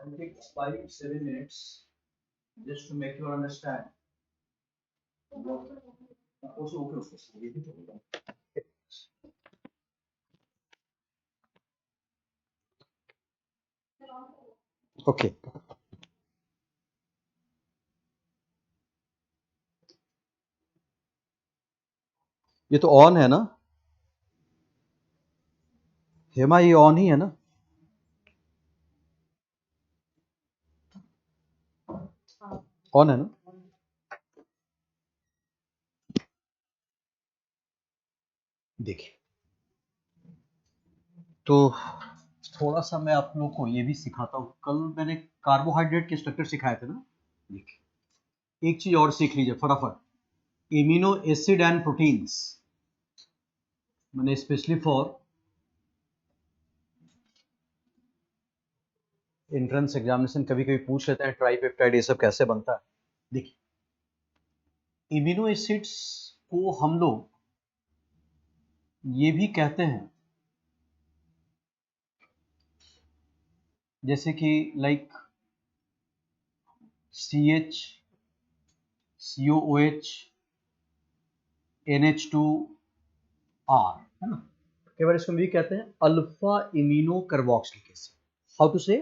I'll take 5-7 minutes just to make you understand. Also, okay. Okay ये तो on है ना हेमा, ये ऑन ही है ना? ऑन है ना? देखिए, तो थोड़ा सा मैं आप लोगों को ये भी सिखाता हूँ। कल मैंने कार्बोहाइड्रेट के स्ट्रक्चर सिखाए थे ना। देखिए, एक चीज और सीख लीजिए फटाफट। इम्यूनो एसिड एंड प्रोटीन्स, मैंने स्पेशली फॉर एंट्रेंस एग्जामिनेशन कभी कभी पूछ लेते हैं ट्राइपेप्टाइड ये सब कैसे बनता है। देखिए, इम्यूनो एसिड्स को हम लोग ये भी कहते हैं, जैसे कि लाइक CH, COOH, NH2R, है ना? कई बार इसको भी कहते हैं alpha amino carboxylic acid. How to say?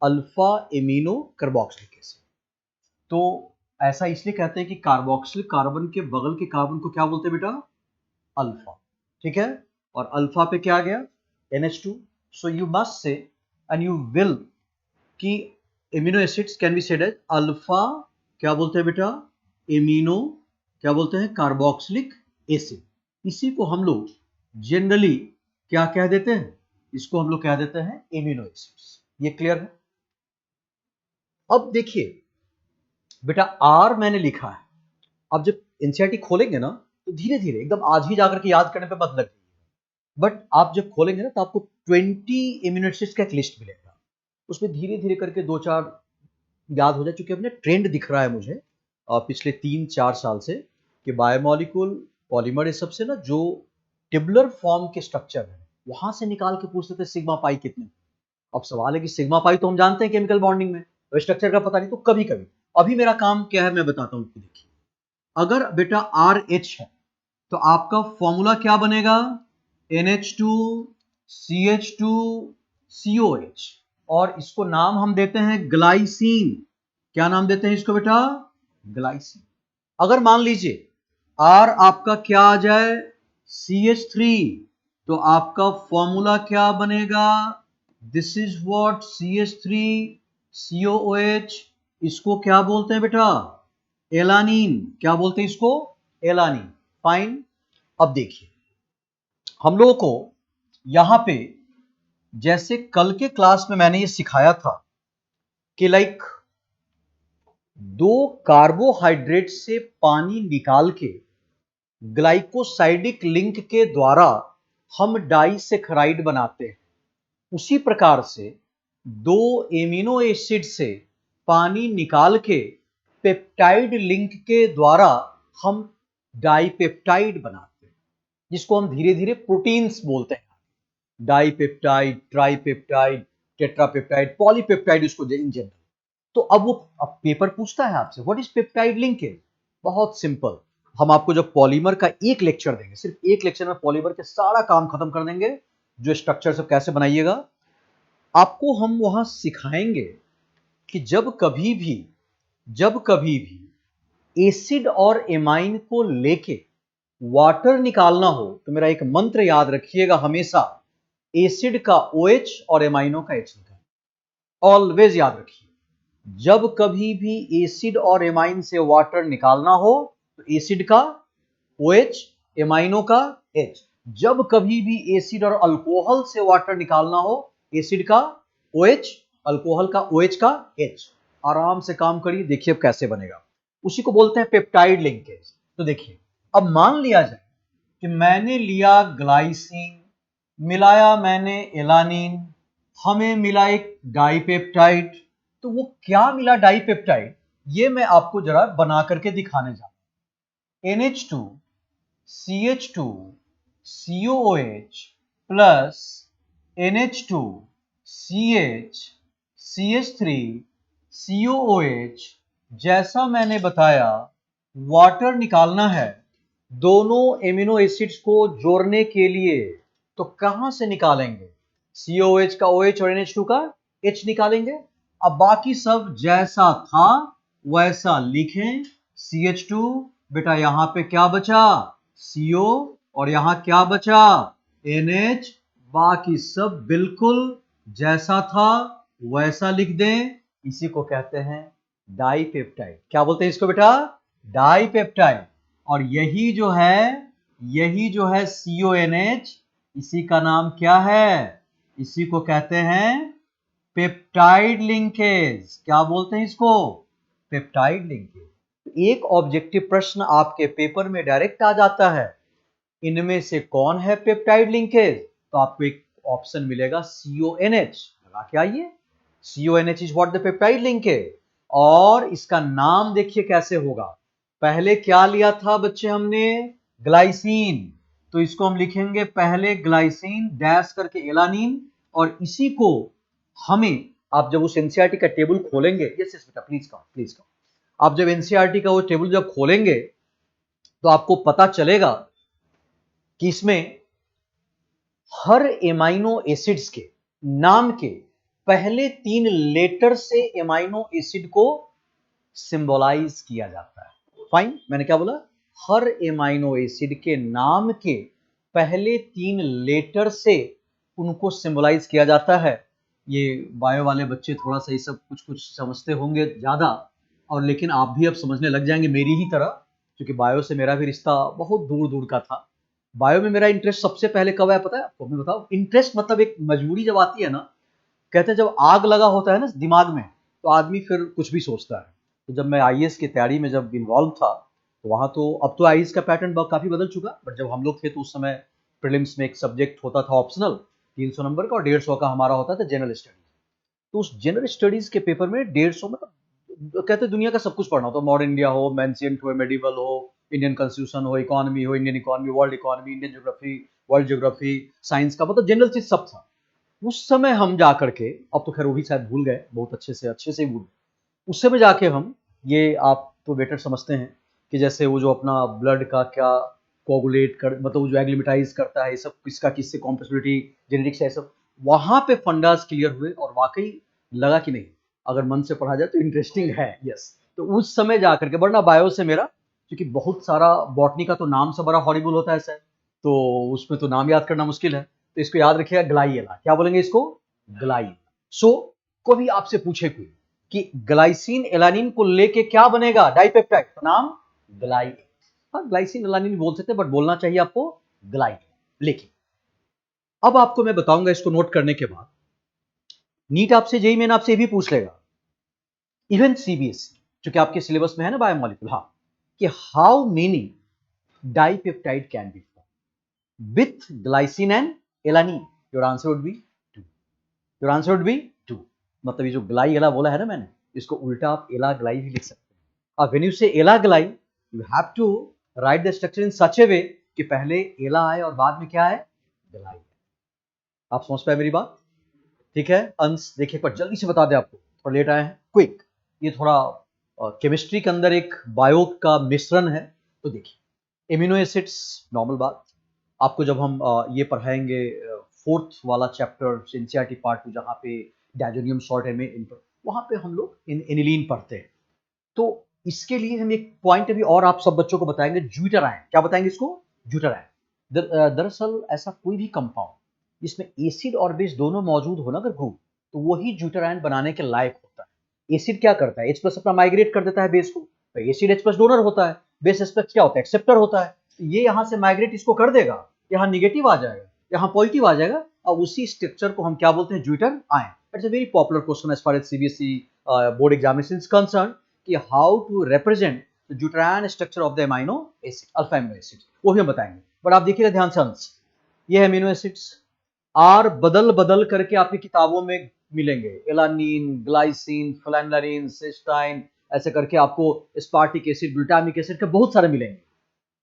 Alpha amino carboxylic acid. तो ऐसा इसलिए कहते हैं कि कार्बोक्सिल कार्बन के बगल के कार्बन को क्या बोलते हैं बेटा? अल्फा। ठीक है, और अल्फा पे क्या आ गया? NH2। So you must say and you will कि amino acids can be said as alpha, क्या बोलते हैं बेटा? इम्यूनो, क्या बोलते हैं? Carboxylic acid. इसी को हम लोग जनरली क्या कह देते हैं? इसको हम लोग कह देते हैं इम्यूनो एसिड्स। ये क्लियर है? अब देखिए बेटा, आर मैंने लिखा है। अब जब एनसीईआरटी खोलेंगे ना तो धीरे धीरे एकदम आज ही जाकर के याद करने पे मत लग, बट आप जब खोलेंगे ना तो आपको 20 इम्यूनो एसिड्स का एक लिस्ट मिलेगा। उसमें धीरे धीरे करके 2-4 याद हो जाए, चूंकि अपने ट्रेंड दिख रहा है मुझे पिछले 3-4 साल से कि बायोमोलिक्यूल पॉलीमर ये सबसे ना जो टेबुलर फॉर्म के स्ट्रक्चर है वहां से निकाल के पूछते थे सिग्मा पाई कितने। अब सवाल है कि सिग्मा पाई तो हम जानते हैं केमिकल बॉन्डिंग में, तो स्ट्रक्चर का पता नहीं। तो कभी कभी अभी मेरा काम क्या है मैं बताता हूँ। देखिए, अगर बेटा RH है तो आपका फॉर्मूला क्या बनेगा? NH2CH2COH, और इसको नाम हम देते हैं ग्लाइसिन। क्या नाम देते हैं इसको बेटा? ग्लाइसिन। अगर मान लीजिए R आपका क्या आ जाए? CH3, तो आपका फॉर्मूला क्या बनेगा? This is what CH3COOH। इसको क्या बोलते हैं बेटा? एलानीन। क्या बोलते हैं इसको? एलानीन। फाइन। अब देखिए, हम लोगों को यहां पे जैसे कल के क्लास में मैंने ये सिखाया था कि लाइक दो कार्बोहाइड्रेट से पानी निकाल के ग्लाइकोसाइडिक लिंक के द्वारा हम डाइसैकराइड बनाते हैं। उसी प्रकार से दो एमिनो एसिड से पानी निकाल के पेप्टाइड लिंक के द्वारा हम डाइपेप्टाइड बनाते हैं, जिसको हम धीरे धीरे प्रोटीन्स बोलते हैं। डाइपेप्टाइड, ट्राइपेप्टाइड, टेट्रापेप्टाइड, पॉलीपेप्टाइड, इसको इन जनरल। तो अब पेपर पूछता है आपसे व्हाट इज पेप्टाइड लिंकेज। बहुत सिंपल, हम आपको जब पॉलीमर का एक लेक्चर देंगे, सिर्फ एक लेक्चर में पॉलीमर के सारा काम खत्म कर देंगे, जो स्ट्रक्चर सब कैसे बनाइएगा, आपको हम वहां सिखाएंगे कि जब कभी भी एसिड और एमाइन को लेके वाटर निकालना हो तो मेरा एक मंत्र याद रखिएगा हमेशा, एसिड का OH और एमाइनो का H लिखा। ऑलवेज याद रखिए, जब कभी भी एसिड और एमाइन से वाटर निकालना हो तो एसिड का OH, एमाइनो का H। जब कभी भी एसिड और अल्कोहल से वाटर निकालना हो, एसिड का OH, अल्कोहल का OH का H। आराम से काम करिए, देखिए अब कैसे बनेगा। उसी को बोलते हैं पेप्टाइड लिंकेज। तो देखिए, अब मान लिया जाए कि मैंने लिया ग्लाइसिन, मिलाया मैंने एलानिन, हमें मिला एक डाइपेप्टाइड। तो वो क्या मिला डाइपेप्टाइड, ये मैं आपको जरा बना करके दिखाने जा रहा हूं। NH2CH2COOH plus NH2CH CH3 COOH, जैसा मैंने बताया वाटर निकालना है दोनों एमिनो एसिड्स को जोड़ने के लिए, तो कहां से निकालेंगे? COH का OH और NH2 का H निकालेंगे। अब बाकी सब जैसा था वैसा लिखें। CH2 बेटा यहां पे क्या बचा? CO, और यहां क्या बचा? NH। बाकी सब बिल्कुल जैसा था वैसा लिख दें। इसी को कहते हैं डाइपेप्टाइड। क्या बोलते हैं इसको बेटा? डाइपेप्टाइड। और यही जो है CONH, इसी का नाम क्या है? इसी को कहते हैं पेप्टाइड लिंकेज। क्या बोलते हैं इसको? Peptide linkage. एक ऑब्जेक्टिव प्रश्न आपके पेपर में डायरेक्ट आ जाता है, इनमें से कौन है पेप्टाइड लिंकेज? तो आपको एक ऑप्शन मिलेगा CONH। लगा के आइए, CONH is what the peptide linkage. और इसका नाम देखिए कैसे होगा। पहले क्या लिया था बच्चे हमने? ग्लाइसिन। तो इसको हम लिखेंगे पहले ग्लाइसिन डैश करके एलानिन, और इसी को हमें, आप जब उस एनसीईआरटी का टेबल खोलेंगे, यस यस बेटा प्लीज कहो, आप जब एनसीईआरटी का वो टेबल जब खोलेंगे तो आपको पता चलेगा कि इसमें हर एमाइनो एसिड्स के नाम के पहले 3 लेटर से एमाइनो एसिड को सिंबलाइज किया जाता है। फाइन, मैंने क्या बोला? हर एमाइनो एसिड के नाम के पहले 3 लेटर से उनको सिंबलाइज किया जाता है। ये बायो वाले बच्चे थोड़ा सा ये सब कुछ कुछ समझते होंगे ज्यादा, और लेकिन आप भी अब समझने लग जाएंगे मेरी ही तरह, क्योंकि बायो से मेरा भी रिश्ता बहुत दूर दूर का था। बायो में मेरा इंटरेस्ट सबसे पहले कब आया पता है आपको? मैं बताओ, इंटरेस्ट मतलब एक मजबूरी जब आती है ना, कहते हैं जब आग लगा होता है ना दिमाग में, तो आदमी फिर कुछ भी सोचता है। तो जब मैं आईएएस की तैयारी में जब इन्वॉल्व था, तो वहाँ तो अब तो आईएएस का पैटर्न काफ़ी बदल चुका, बट जब हम लोग थे तो उस समय प्रीलिम्स में एक सब्जेक्ट होता था ऑप्शनल 300 नंबर का, और 150 का हमारा होता था जनरल स्टडीज। तो उस जनरल स्टडीज के पेपर में 150 मतलब कहते दुनिया का सब कुछ पढ़ना हो, तो मॉडर्न इंडिया हो, एंशिएंट हो, मेडिवल हो, इंडियन कॉन्स्टिट्यूशन हो, इकोनॉमी हो, Indian economy, world economy, Indian geography, world geography, science का मतलब जनरल चीज सब था। उस समय हम जा करके, अब तो खैर वो भी शायद भूल गए, बहुत अच्छे से ही भूल गए। उस समय जाके हम, ये आप तो बेटर समझते हैं कि जैसे वो जो अपना ब्लड का क्या कोगुलेट कर, मतलब वो जो एग्लिमेटाइज करता है, ये सब किसका किससे कॉम्पेटिबिलिटी, जेनेटिक्स है, सब वहां पे फंडास क्लियर हुए, और वाकई लगा कि नहीं अगर मन से पढ़ा जाए तो इंटरेस्टिंग है। यस, तो उस समय जाकर के, वरना बायो से मेरा, क्योंकि बहुत सारा बॉटनी का तो नाम से बड़ा हॉरिबल होता है सर, तो उसमें तो नाम याद करना मुश्किल है, तो इसको याद रखिएगा ग्लाइएला। क्या बोलेंगे इसको? ग्लाइएला। सो कभी आपसे पूछे कोई कि ग्लाइसिन एलानिन को लेके क्या बनेगा डाइपेप्टाइड, तो नाम ग्लाइड। हाँ, ग्लाइसिन एलानिन बोल सकते हैं, बट बोलना चाहिए आपको ग्लाइड। लेकिन अब आपको मैं बताऊंगा, इसको नोट करने के बाद नीट आपसे, जेईई मेन आपसे भी पूछ लेगा, इवन सीबीएसई, जो कि आपके सिलेबस में है ना बायोमोलिक्यूल, हाँ, कि how many dipeptide can be form with glycine and alanine? Your answer would be 2। Your answer would be 2। मतलब ये जो ग्लाई एला बोला है ना मैंने, इसको उल्टा आप एला ग्लाई भी लिख सकते हैं। अब when you say Ala Gly, you have to write the structure in such a way कि पहले एला आए और बाद में क्या है? ग्लाई। आप समझ पाए मेरी बात? ठीक है, अंश देखिए पर जल्दी से बता दें आपको, थोड़ा लेट आए हैं, क्विक। ये थोड़ा केमिस्ट्री के अंदर एक बायो का मिश्रण है। तो देखिए, एमिनो एसिड्स, नॉर्मल बात, आपको जब हम ये पढ़ाएंगे फोर्थ वाला चैप्टर एनसीईआरटी पार्ट 2, जहाँ पे डायजोनियम सॉल्ट है में, वहाँ पे हम लोग एनिलीन पढ़ते हैं। तो इसके लिए हम एक पॉइंट अभी और आप सब बच्चों को बताएंगे, ज्यूटराइन। क्या बताएंगे इसको? ज्यूटराइन। दरअसल ऐसा कोई भी कंपाउंड जिसमें एसिड और बेस दोनों मौजूद हो ना अगर ग्रुप, तो वही ज्यूटराइन बनाने के लायक होता है। एसिड क्या करता है? H प्लस अपना माइग्रेट कर देता है बेस को, तो एसिड H प्लस डोनर होता है, बेस H प्लस क्या होता है? एक्सेप्टर होता है। तो ये यहाँ से माइग्रेट इसको कर देगा, यहाँ निगेटिव आ जाएगा, यहाँ पॉजिटिव आ जाएगा, और उसी स्ट्रक्चर को हम क्या बोलते हैं? Zwitterion. It's a very popular question as far as CBSE board examination is concern, कि how to represent the zwitterion structure of the amino acid, alpha amino acid, वो भी हम बताएंगे। बट आप देखिएगा ध्यान से अंश, ये अमीनो एसिड्स आर बदल बदल करके आपकी किताबों में मिलेंगे, एलानिन, ग्लाइसिन, फ्लाइनलाइन, सिस्टाइन, ऐसे करके आपको स्पार्टिक एसिड, ग्लूटामिक एसिड के बहुत सारे मिलेंगे।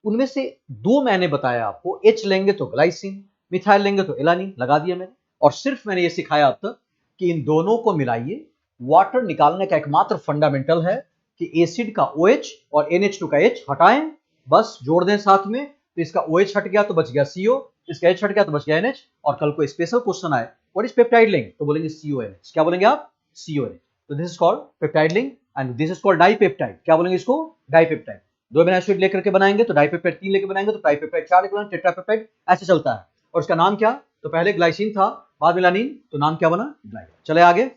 उनमें से 2 मैंने बताया आपको, H लेंगे तो ग्लाइसिन, मिथाइल लेंगे तो एलानिन, लगा दिया मैंने। और सिर्फ मैंने ये सिखाया अब तक कि इन दोनों को मिलाइए वाटर निकालने का एकमात्र फंडामेंटल है कि एसिड का OH और NH2 का H हटाएं, बस जोड़ दें साथ में, तो इसका OH हट गया तो बच गया CO, इसका H हट गया तो बच गया NH, और कल को स्पेशल क्वेश्चन आए व्हाट इज पेप्टाइड लिंक तो बोलेंगे CONH। क्या बोलेंगे आप? CONH। तो this is called peptide link and this is called dipeptide. क्या बोलेंगे इसको? डाइपेप्टाइड। 2 अमीनो एसिड लेकर के बनाएंगे तो डाइपेप्टाइड, 3 लेकर बनाएंगे तो ट्राइपेप्टाइड, 4 लेकर बनाएंगे टेट्रापेप्टाइड, ऐसे चलता है। और इसका नाम क्या? तो पहले ग्लाइसिन था, बाद में लानिन, तो नाम क्या बना? ग्लाइसिन। चले आगे,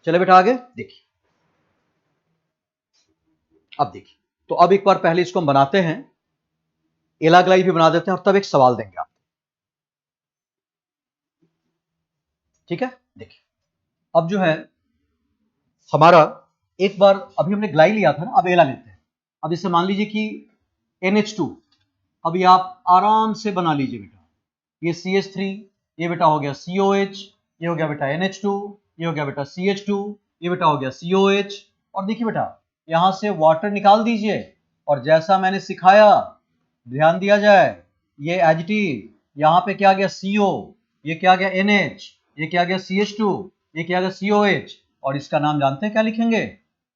चले बेटा आगे देखिए। अब देखिए, तो अब एक बार पहले इसको हम बनाते हैं, एलाग्लाई भी बना देते हैं और तब एक सवाल देंगे आप, ठीक है? देखिए, अब जो है हमारा, एक बार अभी हमने ग्लाई लिया था ना, अब एला लेते हैं। अब इससे मान लीजिए कि NH2, अभी आप आराम से बना लीजिए बेटा, ये CH3, ये बेटा हो गया COH, ये हो गया बेटा NH2, ये हो गया बेटा CH2, ये बेटा हो गया COH। और देखिए बेटा, यहां से वाटर निकाल दीजिए और जैसा मैंने सिखाया, ध्यान दिया जाए, ये एडिटिव, यहाँ पे क्या आ गया CO, ये क्या आ गया NH, ये क्या आ गया CH2, ये क्या आ गया COH, और इसका नाम जानते हैं क्या लिखेंगे?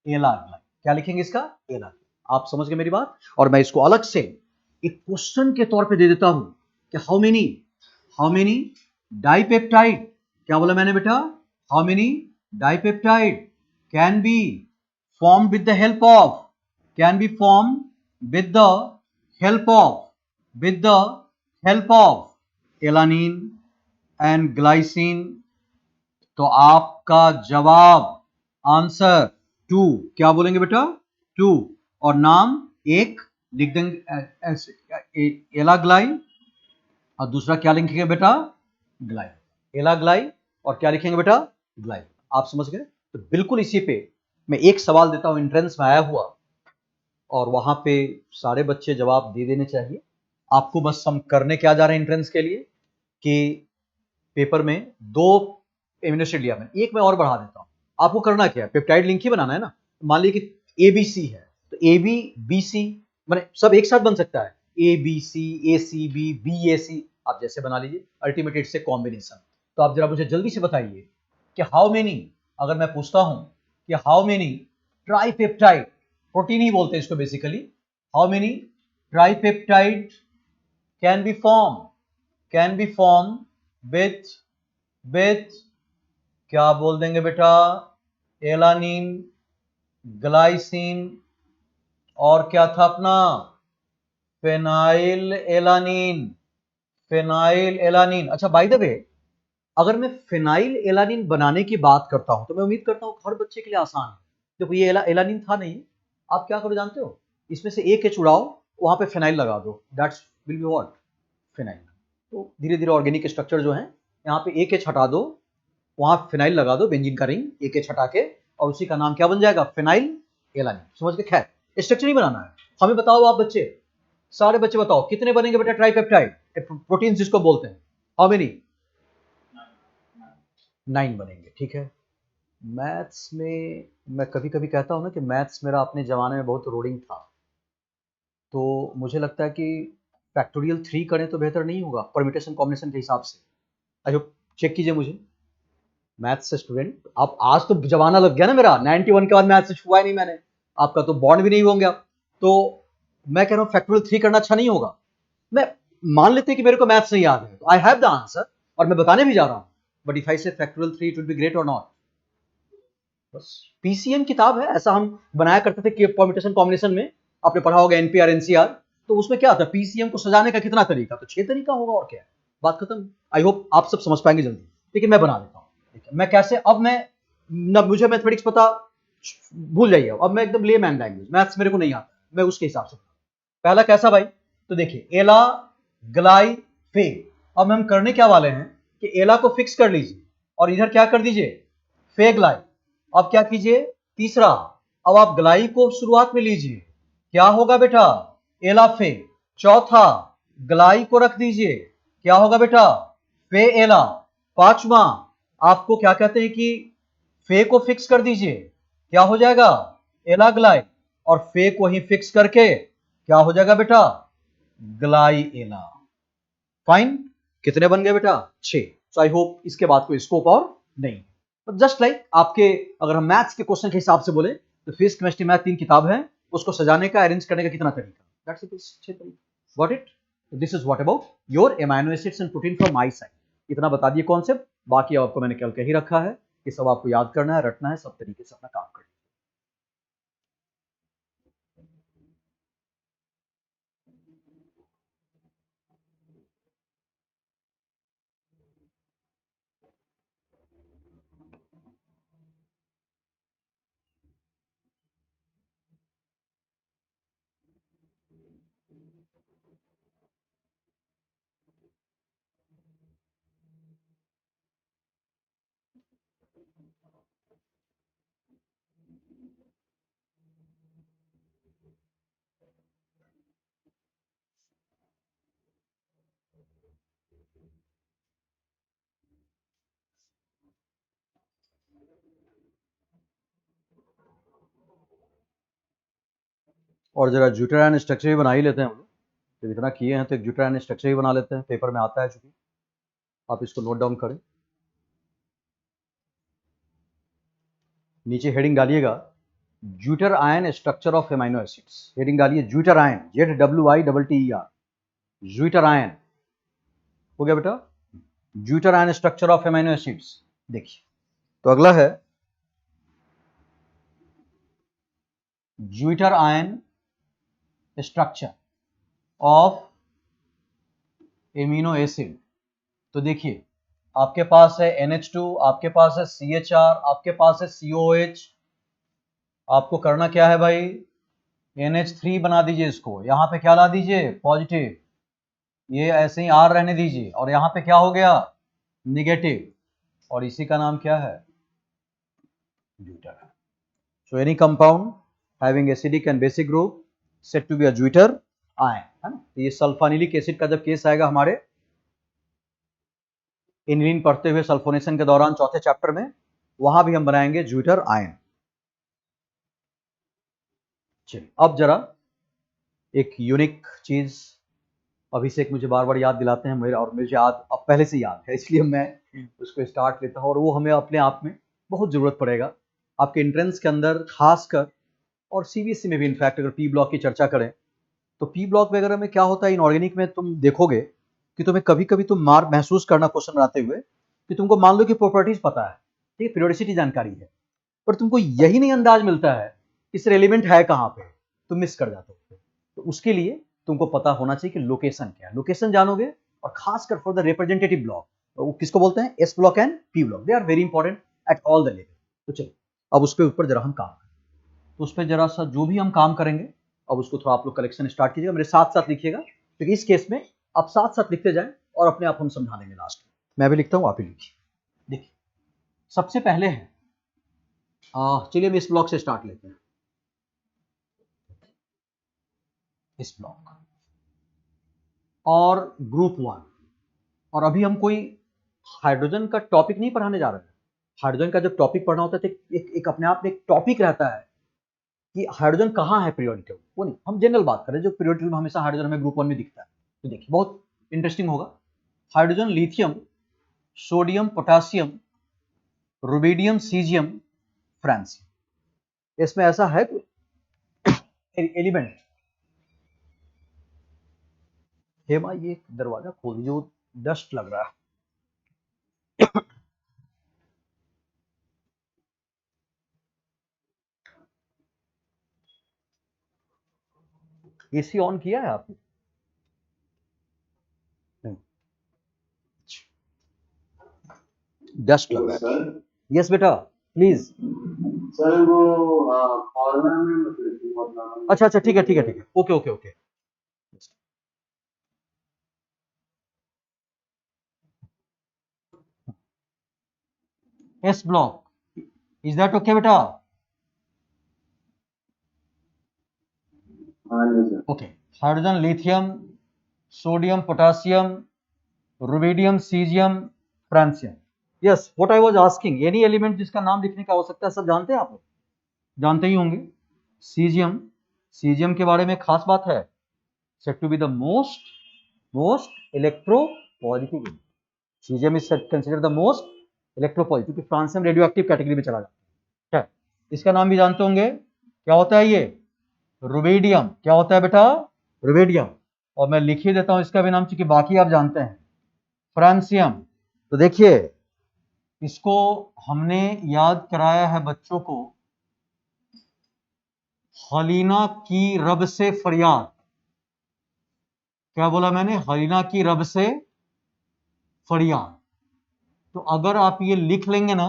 एलाग्लाई। क्या लिखेंगे इसका? एलाग्लाई। आप समझ गए मेरी बात? और मैं इसको अलग से एक क्वेश्चन के तौर पे दे देता हूं कि हाउ मेनी डाइपेप्टाइड, क्या बोला मैंने बेटा? How many dipeptide can be formed with the help of, can be formed with the help of alanine and glycine। तो आपका जवाब, आंसर 2। क्या बोलेंगे बेटा? 2। और नाम एक लिख देंगे एलाग्लाई, और दूसरा क्या लिखेंगे बेटा? ग्लाई। एलाग्लाई, और क्या लिखेंगे बेटा? ग्लाई। आप समझ गए? तो बिल्कुल इसी पे मैं एक सवाल देता हूं एंट्रेंस में आया हुआ, और वहां पे सारे बच्चे जवाब दे देने चाहिए। आपको बस हम करने क्या जा रहे हैं एंट्रेंस के लिए कि पेपर में 2 एमिनो एसिड लिया मैंने, एक मैं और बढ़ा देता हूं। आपको करना क्या है? पेप्टाइड लिंक ही बनाना है ना। मान लीजिए कि ABC है, तो ABBC माने सब एक साथ बन सकता है, ABC ACB BAC, आप जैसे बना लीजिए, अल्टीमेटली इट्स ए कॉम्बिनेशन। तो आप जरा मुझे जल्दी से बताइए कि हाउ मेनी, अगर मैं पूछता हूं कि हाउ मेनी ट्राइपेप्टाइड, प्रोटीन ही बोलते हैं इसको basically, how many tripeptide can be form with क्या बोल देंगे बेटा? एलानिन, ग्लाइसिन, और क्या था अपना? Phenyl alanine. अच्छा, बाय द वे, अगर मैं फेनाइल एलानिन बनाने की बात करता हूं तो मैं उम्मीद करता हूं हर बच्चे के लिए आसान है। देखो, ये एलानिन था नहीं, आप क्या करो जानते हो? इसमें से एक H उड़ाओ, वहां पे फेनाइल लगा दो, that's will be what? Phenyl. तो धीरे धीरे ऑर्गेनिक स्ट्रक्चर जो है, यहाँ पे एक H हटा दो, वहां फिनाइल लगा दो, बेंजीन का रिंग, एक H हटा के, और उसी का नाम क्या बन जाएगा? Phenyl alanine. समझ के? खैर, स्ट्रक्चर नहीं बनाना है हमें। बताओ आप बच्चे, सारे बच्चे बताओ, कितने बनेंगे बेटा ट्राइपेप्टाइड, प्रोटीन जिसको बोलते हैं? How many? 9 बनेंगे, ठीक है। मैथ्स में मैं कभी कभी कहता हूं ना कि मैथ्स मेरा अपने जमाने में बहुत रोडिंग था, तो मुझे लगता है कि फैक्टोरियल 3 करें तो बेहतर नहीं होगा परम्यूटेशन कॉम्बिनेशन के हिसाब से? अयो, चेक कीजिए मुझे, मैथ्स से स्टूडेंट, आप आज तो जमाना लग गया ना मेरा, 91 के बाद मैथ्स से छुआ ही नहीं मैंने, आपका तो बॉन्ड भी नहीं होंगे आप। तो मैं कह रहा हूँ फैक्टोरियल 3 करना अच्छा नहीं होगा। मैं मान लेते हैं कि मेरे को मैथ्स नहीं याद है, तो आई हैव द आंसर और मैं बताने भी जा रहा हूँ, बट इफ आई से factorial 3 it will be great और नॉट? बस PCM किताब है, ऐसा हम बनाया करते थे कि परम्यूटेशन कॉम्बिनेशन में, आपने पढ़ा होगा NPR NCR, तो उसमें क्या था, PCM को सजाने का कितना तरीका, तो 6 तरीका होगा, और क्या है, बात खत्म। आई होप आप सब समझ पाएंगे जल्दी, लेकिन मैं बना देता हूँ। मैं कैसे, अब मैं न मुझे मैथमेटिक्स पता, भूल जाइए, अब मैं एकदम लेमैन लैंग्वेज, मैथ्स मेरे को नहीं आता, मैं उसके हिसाब से। पहला कैसा भाई? तो देखिए, एला ग्लाई फे। अब हम करने क्या वाले हैं कि एला को फिक्स कर लीजिए और इधर क्या कर दीजिए? फे ग्लाई। अब क्या कीजिए? तीसरा, अब आप ग्लाई को शुरुआत में लीजिए, क्या होगा बेटा? एला फे। चौथा, ग्लाई को रख दीजिए, क्या होगा बेटा? फे एला। पांचवा, आपको क्या कहते हैं कि फे को फिक्स कर दीजिए, क्या हो जाएगा? एला ग्लाई। और फे को ही फिक्स करके क्या हो जाएगा बेटा? ग्लाई एला। फाइन। कितने बन गए बेटा? 6। सो आई होप इसके बाद कोई स्कोप और नहीं। जस्ट लाइक आपके, अगर हम मैथ्स के क्वेश्चन के हिसाब से बोले तो फिजिक्स केमिस्ट्री मैथ 3 किताब है, उसको सजाने का, अरेंज करने का कितना तरीका, that's it, got it. This is what about your amino acids and protein from my side. इतना बता दिए कॉन्सेप्ट, बाकी आपको मैंने कल कह ही रखा है कि सब आपको याद करना है, रटना है, सब तरीके से अपना काम करना है। और जरा ज्यूटेरायन स्ट्रक्चर भी बना ही लेते हैं हम लोग, जब इतना किए हैं तो एक ज्यूटेरायन स्ट्रक्चर भी बना लेते हैं, पेपर में आता है चूंकि, आप इसको नोट डाउन करें। नीचे हेडिंग डालिएगा zwitterion structure of amino acids, heading डालिए zwitterion, ZWITTER, zwitterion. हो गया बेटा, zwitterion structure of amino acids. देखिए तो अगला है zwitterion structure of amino acid. तो देखिए आपके पास है NH2, आपके पास है CHR, आपके पास है COH। आपको करना क्या है भाई, NH3 बना दीजिए इसको, यहां पे क्या ला दीजिए, पॉजिटिव, ये ऐसे ही R रहने दीजिए, और यहां पे क्या हो गया, निगेटिव, और इसी का नाम क्या है, zwitter. So any compound having acidic and basic group set to be a zwitter ion, है ना। तो ये सल्फानिलिक एसिड का जब केस आएगा हमारे इनलिन पढ़ते हुए सल्फोनेशन के दौरान चौथे चैप्टर में, वहां भी हम बनाएंगे ज्यूटर आयन। चलिए अब जरा एक यूनिक चीज, अभिषेक मुझे बार बार याद दिलाते हैं, मेरे और मुझे याद अब पहले से याद है, इसलिए मैं उसको स्टार्ट लेता हूँ, और वो हमें अपने आप में बहुत जरूरत पड़ेगा आपके एंट्रेंस के अंदर खासकर, और CBSE में भी। इनफैक्ट अगर पी ब्लॉक की चर्चा करें तो पी ब्लॉक वगैरह में क्या होता है, इनऑर्गेनिक में तुम देखोगे कि तुम्हें कभी कभी तुम मार महसूस करना क्वेश्चन बनाते हुए कि तुमको मान लो कि प्रॉपर्टीज पता है, ठीक है, पीरियोडिसिटी जानकारी है, पर तुमको यही नहीं अंदाज मिलता है कि सर एलिमेंट है कहाँ पे, तुम मिस कर जाते हो। तो उसके लिए तुमको पता होना चाहिए कि लोकेशन क्या है, लोकेशन जानोगे, और खासकर फॉर द रिप्रेजेंटेटिव ब्लॉक, वो किसको बोलते हैं, s block and P block, they are very important at all the level. तो चलो अब उस पर ऊपर जरा हम काम करें, तो उस पर जरा सा जो भी हम काम करेंगे, अब उसको थोड़ा आप लोग कलेक्शन स्टार्ट कीजिएगा, मेरे साथ साथ लिखिएगा, क्योंकि इस केस में आप साथ साथ लिखते जाएं और अपने आप हम समझा देंगे लास्ट में। मैं भी लिखता हूँ, आप ही लिखिए। देखिए सबसे पहले है, चलिए हम इस ब्लॉक से स्टार्ट लेते हैं, इस ब्लॉक और ग्रुप 1। और अभी हम कोई हाइड्रोजन का टॉपिक नहीं पढ़ाने जा रहे हैं। हाइड्रोजन का जब टॉपिक पढ़ना होता है तो एक अपने आप में एक टॉपिक रहता है कि हाइड्रोजन कहाँ है पीरियोडिक टेबल, वो नहीं, हम जनरल बात करें जो पीरियोडिक टेबल में हमेशा हाइड्रोजन हमें ग्रुप 1 में दिखता है। तो देखिए बहुत इंटरेस्टिंग होगा, hydrogen lithium, sodium potassium, rubidium caesium, francium. इसमें ऐसा है एलिमेंट, हेमा ये दरवाजा खोल दीजिए, वो डस्ट लग रहा है। एसी ऑन किया है आपने? डस्ट लग रहा है। यस बेटा प्लीज। सर वो फॉर्मूला में मतलब अच्छा अच्छा ठीक है ठीक है ठीक है, okay okay okay. S block, is that okay बेटा? हाँ जी sir. Okay, hydrogen lithium, sodium potassium, rubidium caesium, francium. Yes what I was asking, any element जिसका नाम लिखने का हो सकता है, सब जानते हैं आप लोग, जानते ही होंगे। सीजियम, सीजियम के बारे में खास बात है, said to be the most electropositive. Caesium is considered the most electropositive, क्योंकि फ्रांस में रेडियो एक्टिव कैटेगरी में चला जाता है। इसका नाम भी जानते होंगे, क्या होता है ये? रुबेडियम। क्या होता है बेटा? रुबेडियम। और मैं लिख ही देता हूं इसका भी नाम, क्योंकि बाकी आप जानते हैं। फ्रांसियम। तो देखिए, इसको हमने याद कराया है बच्चों को, हलीना की रब से फरियाद। क्या बोला मैंने? हलीना की रब से फरियाद। तो अगर आप ये लिख लेंगे ना,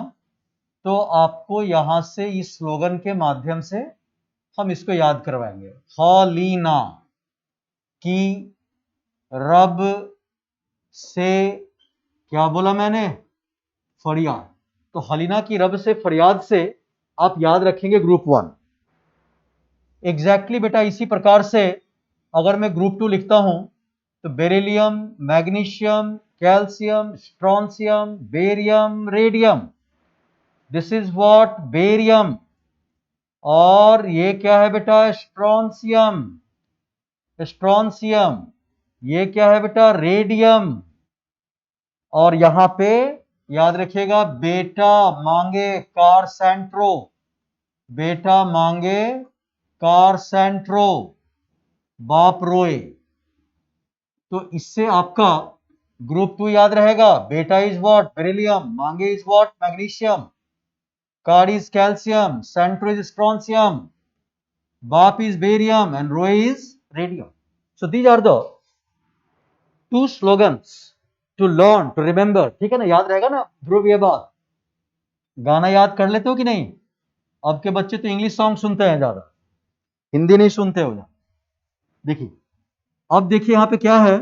तो आपको यहां से इस स्लोगन के माध्यम से हम इसको याद करवाएंगे। हलीना की रब से, क्या बोला मैंने? फरियाद। तो हलीना की रब से फरियाद से आप याद रखेंगे ग्रुप 1। एग्जैक्टली बेटा इसी प्रकार से अगर मैं ग्रुप 2 लिखता हूं, तो beryllium, magnesium, calcium, strontium, barium, radium. This is what? Barium. और ये क्या है बेटा? स्ट्रॉन्सियम। स्ट्रॉन्सियम। ये क्या है बेटा? रेडियम। और यहां पे याद रखिएगा, बेटा मांगे कार सेंट्रो। बेटा मांगे कार सेंट्रो, बाप रोए। तो इससे आपका ग्रुप 2 याद रहेगा। बेटा इज व्हाट? बेरिलियम। मांगे is what? Magnesium. Car is calcium. Santro is strontium. बाप is barium and Roy is radium. So these are the two slogans to learn, to remember. ठीक है ना? याद रहेगा ना ध्रुव ये बात? गाना याद कर लेते हो कि नहीं? अब के बच्चे तो इंग्लिश सॉन्ग सुनते हैं ज्यादा, हिंदी नहीं सुनते हो। देखिए, अब देखिए यहां पे क्या है,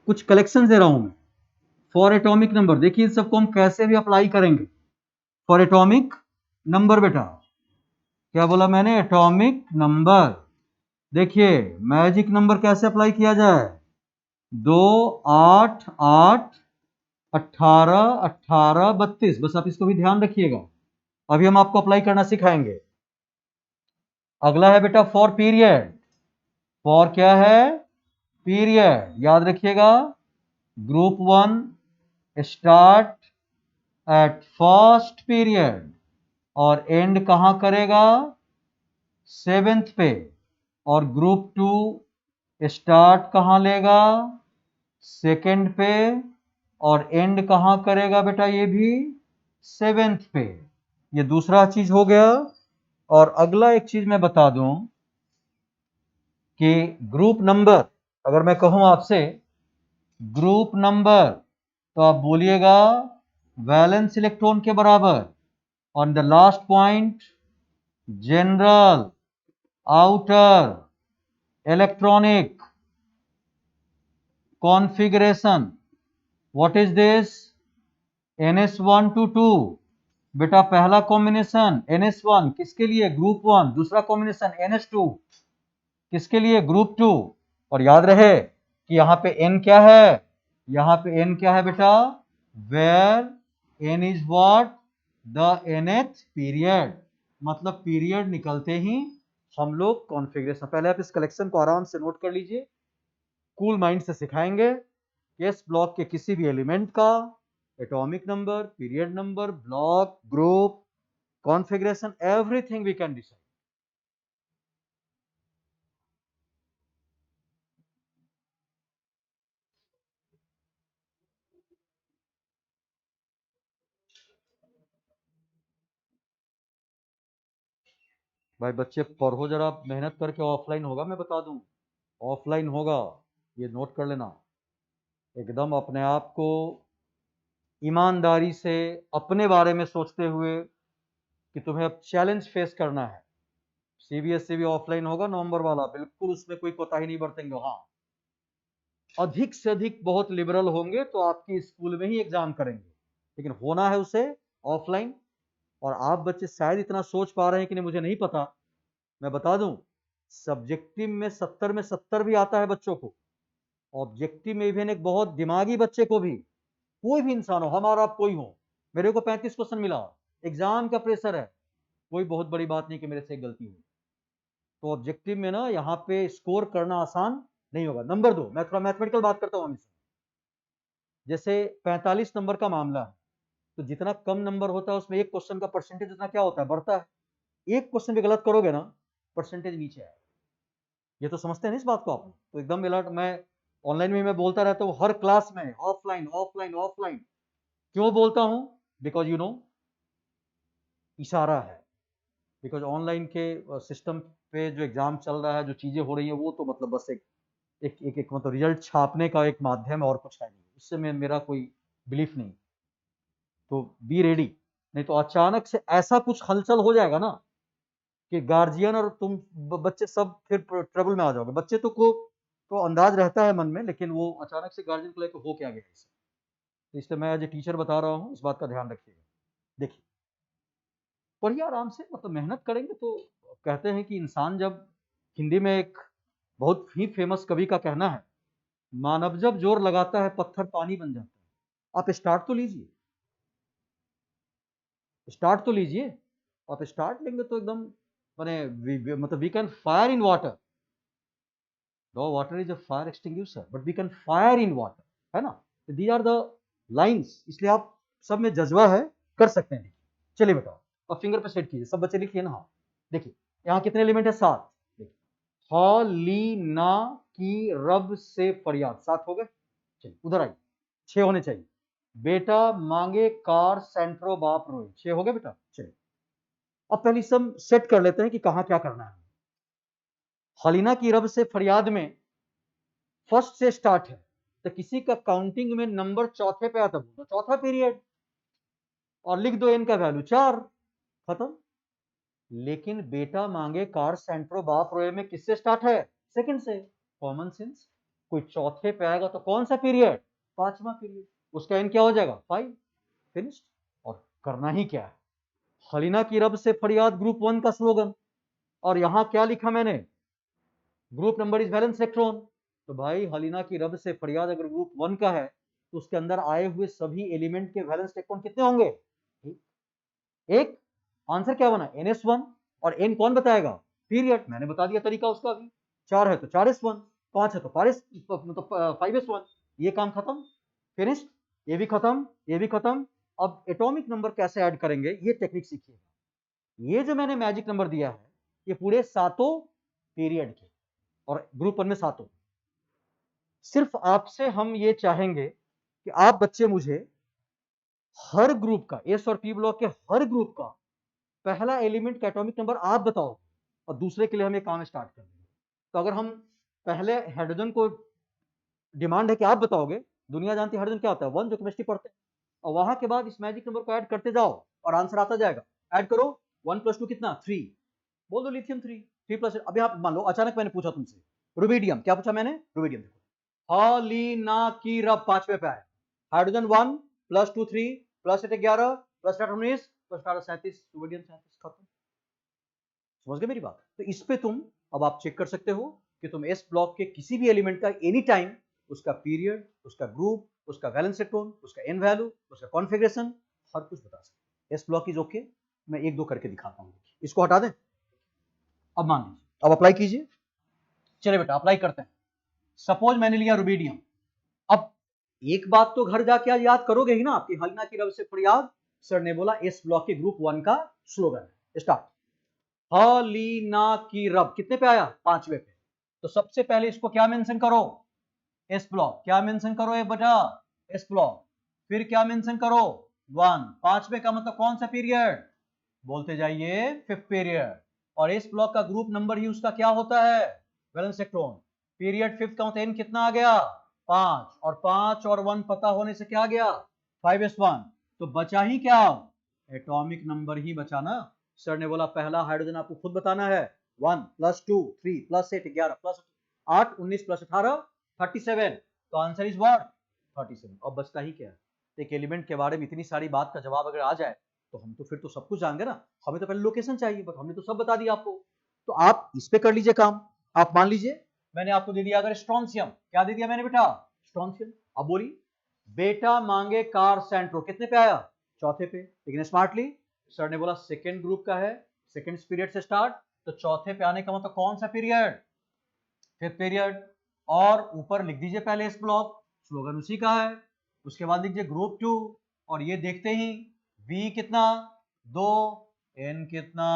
कुछ कलेक्शन दे रहा हूं मैं फॉर एटॉमिक नंबर। देखिए इन सबको हम कैसे भी अप्लाई करेंगे फॉर एटॉमिक नंबर। बेटा क्या बोला मैंने? Atomic number. देखिए मैजिक नंबर कैसे अप्लाई किया जाए? 2, 8, 8, 18, 18, 32। बस आप इसको भी ध्यान रखिएगा, अभी हम आपको अप्लाई करना सिखाएंगे। अगला है बेटा फॉर पीरियड। फॉर क्या है? पीरियड। याद रखिएगा, group 1 start at first period और एंड कहां करेगा? 7th पे। और ग्रुप 2 स्टार्ट कहां लेगा? 2nd पे। और एंड कहां करेगा बेटा? ये भी 7th पे। ये दूसरा चीज हो गया। और अगला एक चीज मैं बता दूं कि ग्रुप नंबर, अगर मैं कहूं आपसे ग्रुप नंबर, तो आप बोलिएगा वैलेंस इलेक्ट्रॉन के बराबर। On the last point, general outer electronic configuration. What is this? NS1 to 2। बेटा पहला कॉम्बिनेशन NS1 किसके लिए? ग्रुप 1। दूसरा कॉम्बिनेशन NS2 किसके लिए? ग्रुप 2। और याद रहे कि यहां पे N क्या है? यहां पे N क्या है बेटा? Where N is what? The nth period. मतलब पीरियड निकलते ही हम लोग कॉन्फ़िगरेशन, पहले आप इस कलेक्शन को आराम से नोट कर लीजिए, कूल माइंड से सिखाएंगे। एस ब्लॉक के किसी भी एलिमेंट का atomic number, period number, block, group, configuration, everything we can decide. भाई बच्चे पढ़ो जरा, मेहनत करके। ऑफलाइन होगा, मैं बता दूं, ऑफलाइन होगा, ये नोट कर लेना। एकदम अपने आप को ईमानदारी से अपने बारे में सोचते हुए कि तुम्हें अब चैलेंज फेस करना है। CBSE भी ऑफलाइन होगा नवंबर वाला, बिल्कुल उसमें कोई कोताही नहीं बरतेंगे। हाँ, अधिक से अधिक बहुत लिबरल होंगे तो आपकी स्कूल में ही एग्जाम करेंगे, लेकिन होना है उसे ऑफलाइन। और आप बच्चे शायद इतना सोच पा रहे हैं कि नहीं मुझे नहीं पता, मैं बता दूं, सब्जेक्टिव में 70 में 70 भी आता है बच्चों को। ऑब्जेक्टिव में इवन एक बहुत दिमागी बच्चे को भी, कोई भी इंसान हो, हमारा आप कोई हो, मेरे को 35 क्वेश्चन मिला, एग्जाम का प्रेशर है, कोई बहुत बड़ी बात नहीं कि मेरे से एक गलती हुई। तो ऑब्जेक्टिव में ना यहाँ पे स्कोर करना आसान नहीं होगा। नंबर 2, मैं थोड़ा मैथमेटिकल बात करता हूँ हमसे। जैसे 45 नंबर का मामला है, तो जितना कम नंबर होता है उसमें एक क्वेश्चन का परसेंटेज उतना क्या होता है, बढ़ता है। एक क्वेश्चन भी गलत करोगे ना, परसेंटेज नीचे आएगा। ये तो समझते हैं ना इस बात को आप? तो एकदम अलर्ट। मैं ऑनलाइन में मैं बोलता रहता हूँ हर क्लास में, ऑफलाइन ऑफलाइन ऑफलाइन। क्यों बोलता हूँ? बिकॉज यू नो, इशारा है। बिकॉज ऑनलाइन के सिस्टम पे जो एग्जाम चल रहा है, जो चीजें हो रही हैं, वो तो मतलब बस एक मतलब रिजल्ट छापने का एक माध्यम है और कुछ है नहीं। इससे मेरा कोई बिलीफ नहीं। तो बी रेडी, नहीं तो अचानक से ऐसा कुछ हलचल हो जाएगा ना कि गार्जियन और तुम बच्चे सब फिर ट्रबल में आ जाओगे। बच्चे को तो अंदाज रहता है मन में, लेकिन वो अचानक से गार्जियन को लेकर हो क्या गया इसे। तो इसलिए मैं एज ए टीचर बता रहा हूँ, इस बात का ध्यान रखिएगा। देखिए, पढ़िए आराम से, मतलब मेहनत करेंगे तो। कहते हैं कि इंसान जब, हिंदी में एक बहुत ही फेमस कवि का कहना है, मानव जब जोर लगाता है पत्थर पानी बन जाता है। आप स्टार्ट तो लीजिए, स्टार्ट तो लीजिए। आप स्टार्ट लेंगे तो एकदम माने मतलब we can fire in water. Though water is a fire extinguisher, but we can fire in water, है ना? दी आर द लाइन्स, इसलिए आप सब में जज्बा है, कर सकते हैं। चलिए बेटा, अब फिंगर पे सेट कीजिए, सब बच्चे लिखिए ना। हाँ, देखिए यहाँ कितने एलिमेंट है? 7। ह ली ना की रब से फरियाद, 7 हो गए। चलिए उधर आइए, 6 होने चाहिए। बेटा मांगे कार सेंट्रो बाप रोए, 6 हो गए बेटा। चलिए अब पहले सब सेट कर लेते हैं कि कहां क्या करना है। हलीना की रब से फरियाद में फर्स्ट से स्टार्ट है, तो किसी का काउंटिंग में नंबर चौथे पे आता है, चौथा पीरियड, और लिख दो एन का वैल्यू 4, खत्म। लेकिन बेटा मांगे कार सेंट्रो बाप रोए में किससे स्टार्ट है? सेकंड से। कॉमन सेंस, कोई चौथे पे आएगा तो कौन सा पीरियड? पांचवा पीरियड। उसका एन क्या हो जाएगा? 5। फिनिश्ड। और करना ही क्या है? हलीना की रब से फरियाद ग्रुप 1 का स्लोगन, और यहां क्या लिखा मैंने? Group number is valence electron. तो भाई हलीना की रब से फरियाद अगर ग्रुप 1 का है, तो उसके अंदर आए हुए सभी एलिमेंट के वैलेंस इलेक्ट्रॉन कितने होंगे? एक। आंसर क्या बना? NS1। और एन कौन बताएगा? पीरियड, मैंने बता दिया तरीका उसका भी। 4 है तो 4S1, 5 है तो 5S1। ये काम खत्म, फिनिश्ड। ये भी खत्म, ये भी खत्म। अब एटॉमिक नंबर कैसे ऐड करेंगे, ये टेक्निक सीखिए। ये जो मैंने मैजिक नंबर दिया है, ये पूरे 7 पीरियड के, और ग्रुप 1 में 7। सिर्फ आपसे हम ये चाहेंगे कि आप बच्चे मुझे हर ग्रुप का, एस और पी ब्लॉक के हर ग्रुप का पहला एलिमेंट का एटॉमिक नंबर आप बताओ, और दूसरे के लिए हम ये काम स्टार्ट कर देंगे। तो अगर हम पहले हाइड्रोजन को डिमांड है कि आप बताओगे, दुनिया जानती है हाइड्रोजन क्या होता है, 1, जो केमिस्ट्री पढ़ते हैं, और वहां के बाद इस मैजिक नंबर को ऐड करते जाओ और आंसर आता जाएगा। ऐड करो, 1 + 2 कितना? 3। बोल दो लिथियम 3, 3 + अभी आप मान लो अचानक मैंने पूछा तुमसे रुबिडियम, क्या पूछा मैंने? रुबिडियम। देखो हलीना की रब 5वें पे आया, हाइड्रोजन 1 + 2 3 +8 11 +8 19 +18 37, रुबिडियम 37, खत्म। समझ गए मेरी बात? तो इस पे तुम अब आप चेक कर सकते हो कि तुम एस ब्लॉक के किसी भी एलिमेंट का एनी टाइम उसका पीरियड, उसका ग्रुप, उसका वैलेंस इलेक्ट्रॉन, उसका एन वैल्यू, उसका कॉन्फ़िगरेशन, हर कुछ बता सकते। S block is okay. मैं एक दो करके दिखाता हूँ, इसको हटा दें। अब मान लीजिए, अब अप्लाई कीजिए। चलिए बेटा अप्लाई करते हैं। सपोज मैंने लिया रुबिडियम। अब एक बात तो घर जाके आज याद करोगे ही ना, आपकी हलीना की रब से फरियाद सर ने बोला एस ब्लॉक के ग्रुप 1 का स्लोगन है। स्टार्ट। हलीना की रब कितने पे आया? 5वें पे। तो सबसे पहले इसको क्या मेंशन करो? S block. क्या मेंशन करो ये बेटा? S block. फिर क्या मेंशन करो? 1। 5वें का मतलब कौन सा पीरियड? बोलते जाइए, 5th पीरियड। और एस ब्लॉक का ग्रुप नंबर ही उसका क्या होता है? Valence electron. पीरियड 5th का मतलब एन कितना आ गया? 5। और 5 और 1 पता होने से क्या आ गया? 5s1। तो बचा ही क्या? एटॉमिक नंबर ही बचा ना। सर ने बोला पहला हाइड्रोजन आपको खुद बताना है, 1 + 2 3 + 8 11 + 8 19 + 18 37। तो आंसर इज व्हाट? 37। अब बचता ही क्या? एक एलिमेंट के बारे में इतनी सारी बात का जवाब अगर आ जाए, तो हम तो फिर तो सब कुछ जान गए ना। हमें तो पहले लोकेशन चाहिए, बट हमने तो सब बता दिया आपको। तो आप इस पे कर लीजिए काम। आप मान लीजिए मैंने आपको दे दिया अगर स्ट्रोंशियम, क्या दे दिया मैंने बेटा? स्ट्रोंशियम। अब बोलिए, बेटा मांगे कार सेंट्रो कितने पे आया? चौथे पे। लेकिन स्मार्टली सर ने बोला सेकेंड ग्रुप का है, सेकेंड पीरियड से स्टार्ट, तो चौथे पे आने का मतलब कौन सा पीरियड? 5th period. और ऊपर लिख दीजिए पहले इस ब्लॉक, स्लोगन उसी का है। उसके बाद लिख दीजिए ग्रुप 2, और ये देखते ही V कितना 2, N कितना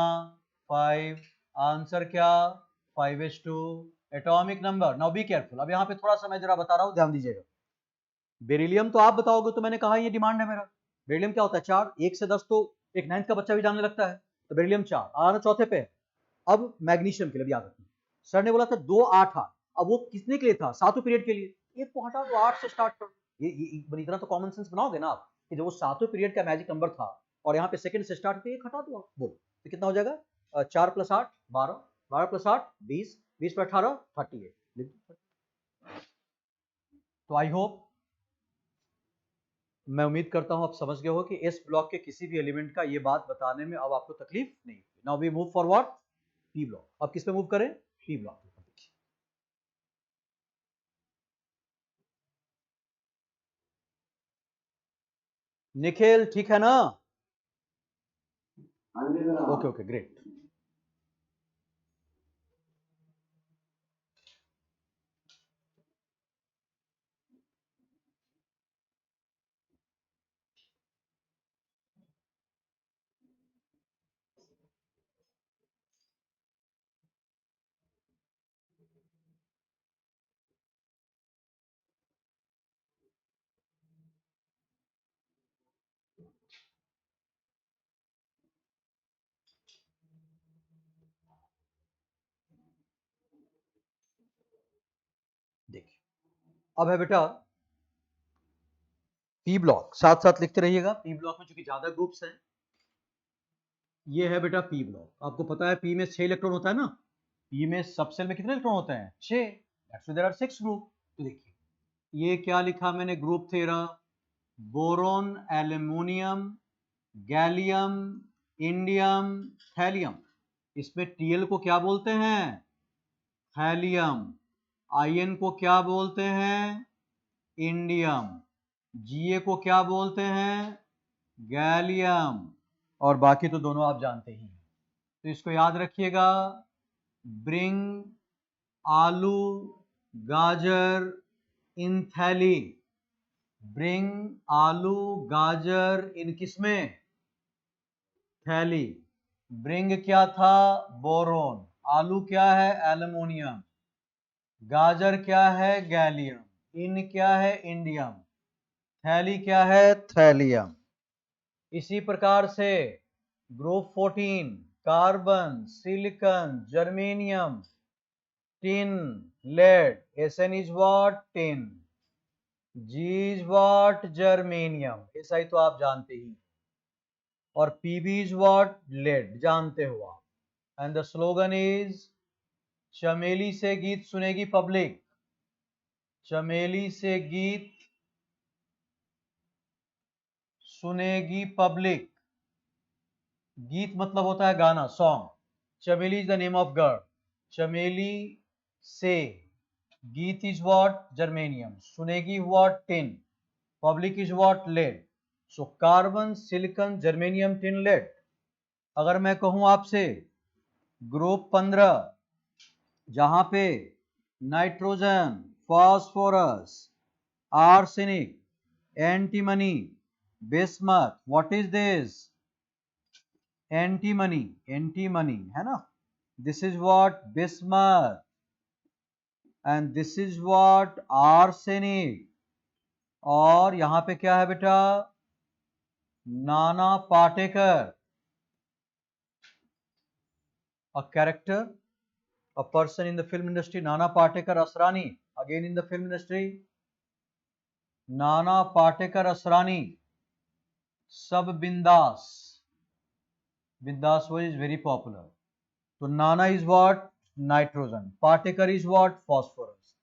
5, आंसर क्या 5s2 atomic number. Now be careful. अब यहाँ पे थोड़ा सा मैं जरा बता रहा हूँ, ध्यान दीजिएगा। बेरिलियम तो आप बताओगे, तो मैंने कहा ये डिमांड है मेरा। बेरिलियम क्या होता है 4, 1 से 10 तो एक 9th का बच्चा भी जानने लगता है, तो बेरिलियम 4 आना चौथे पे। अब मैग्नीशियम के लिए भी याद रखना, सर ने बोला था 2 8 8, अब वो किसने के लिए था 7वें पीरियड के लिए, एक को हटा दो 8 से स्टार्ट करो। ये इतना तो कॉमन सेंस बनाओगे ना आप कि जो वो 7वें पीरियड का मैजिक नंबर था और यहाँ पे सेकंड से स्टार्ट किया, एक हटा दो आप, बोलो तो कितना हो जाएगा 4 + 8 12, 12 + 8 20, 20 + 18 38। तो आई होप, मैं उम्मीद करता हूं आप समझ गए हो कि इस ब्लॉक के किसी भी एलिमेंट का ये बात बताने में अब आपको तकलीफ नहीं होगी। Now we move forward p block. अब किस पे मूव करें, पी ब्लॉक। निखिल ठीक है ना? हाँ जी सर, हाँ। Okay okay great. देखिए अब है बेटा पी ब्लॉक, साथ साथ लिखते रहिएगा। पी ब्लॉक में चूंकि ज्यादा ग्रुप्स हैं, ये है बेटा पी ब्लॉक। आपको पता है पी में 6 इलेक्ट्रॉन होता है ना, पी में सब सेल में कितने इलेक्ट्रॉन होते हैं 6, दैट्स देयर आर 6 ग्रुप। तो देखिए ये क्या लिखा मैंने, group 13, boron, aluminium, gallium, indium, thallium. इसमें टीएल को क्या बोलते हैं, थैलियम। आईएन को क्या बोलते हैं, इंडियम। जीए को क्या बोलते हैं, गैलियम। और बाकी तो दोनों आप जानते ही हैं, तो इसको याद रखिएगा। ब्रिंग आलू गाजर इन थैली, ब्रिंग आलू गाजर इन किसमें, थैली। ब्रिंग क्या था, बोरोन। आलू क्या है, एल्युमिनियम। गाजर क्या है, गैलियम। इन क्या है, इंडियम। थैली क्या है, थैलियम। इसी प्रकार से group 14, carbon, silicon, germanium, tin, lead. Sn is what, tin. G is what, germanium. SI तो आप जानते ही। और Pb इज व्हाट, लेड, जानते हो आप। एंड द स्लोगन इज चमेली से गीत सुनेगी पब्लिक, चमेली से गीत सुनेगी पब्लिक। गीत मतलब होता है गाना, song. Chameli is the name of girl. Chameli से गीत इज व्हाट, जर्मेनियम। सुनेगी what, tin. Public is what, lead. So carbon, silicon, germanium, tin, lead. अगर मैं कहूं आपसे ग्रुप 15, जहां पे nitrogen, phosphorus, arsenic, antimony, bismuth, what is this, antimony, antimony है ना। This is what, bismuth. And this is what, arsenic. और यहां पे क्या है बेटा, Nana Patekar. A character, a person in the film industry, Nana Patekar Asrani, again in the film industry, Nana Patekar Asrani. Sab Bindas, Bindas was very popular. So Nana is what, nitrogen. Patekar is what, phosphorus.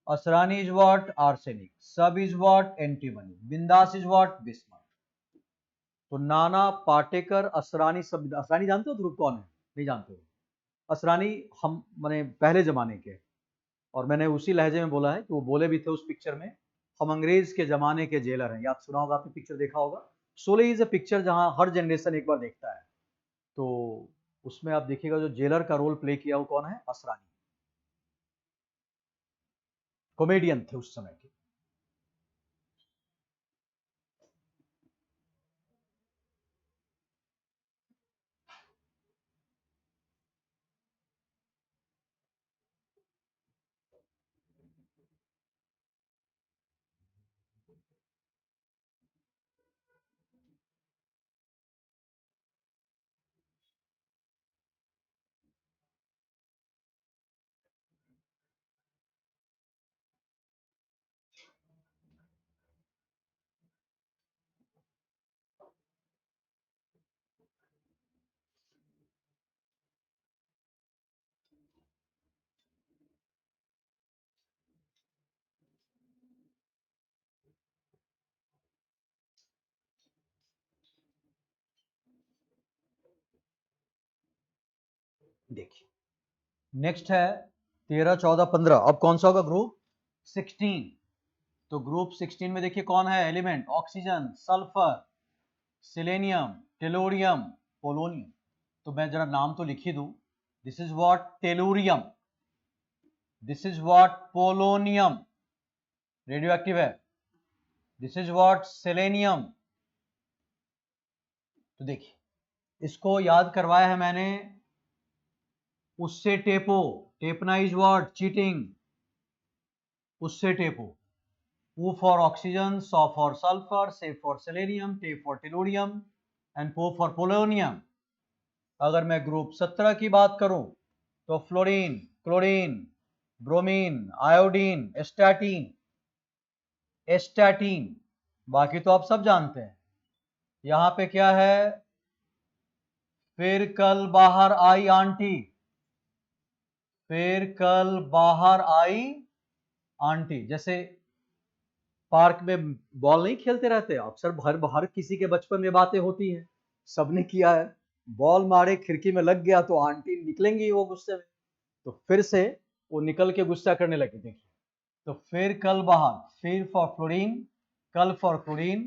Asrani is what, arsenic. Sab is what, antimony. Bindas is what, bismuth. तो नाना पाटेकर असरानी सब, असरानी जानते हो group कौन है, नहीं जानते हो? असरानी हम माने पहले जमाने के, और मैंने उसी लहजे में बोला है कि वो बोले भी थे उस पिक्चर में, हम अंग्रेज के जमाने के जेलर हैं। याद सुना होगा आपने, पिक्चर देखा होगा। शोले इज ए पिक्चर जहां हर जनरेशन एक बार देखता है। तो उसमें आप देखिएगा जो जेलर का रोल प्ले किया वो कौन है, असरानी। कॉमेडियन थे उस समय के। देखिए नेक्स्ट है 13, 14, 15। अब कौन सा होगा? ग्रुप 16। तो ग्रुप 16 में देखिए कौन है element? Oxygen, sulphur, selenium, tellurium, polonium. तो मैं जरा नाम तो लिख ही दूं। This is what tellurium, this is what polonium, radioactive है। This is what selenium. तो देखिए इसको याद करवाया है मैंने उससे टेपो। टेपना इज व्हाट? चीटिंग। उससे टेपो। U for oxygen, SO for sulfur, SE for selenium, T for tellurium and PO for polonium। अगर मैं ग्रुप 17 की बात करूं तो फ्लोरीन, क्लोरीन, ब्रोमीन, आयोडीन, एस्टैटीन, एस्टैटीन। बाकी तो आप सब जानते हैं। यहां पे क्या है? फिर कल बाहर आई आंटी, फिर कल बाहर आई आंटी। जैसे पार्क में बॉल नहीं खेलते रहते, अक्सर हर किसी के बचपन में बातें होती हैं, सबने किया है। बॉल मारे, खिड़की में लग गया तो आंटी निकलेंगी वो गुस्से में, तो फिर से वो निकल के गुस्सा करने लगी। देखिए तो फिर कल बाहर, फिर फॉर फ्लोरीन, कल फॉर क्लोरीन,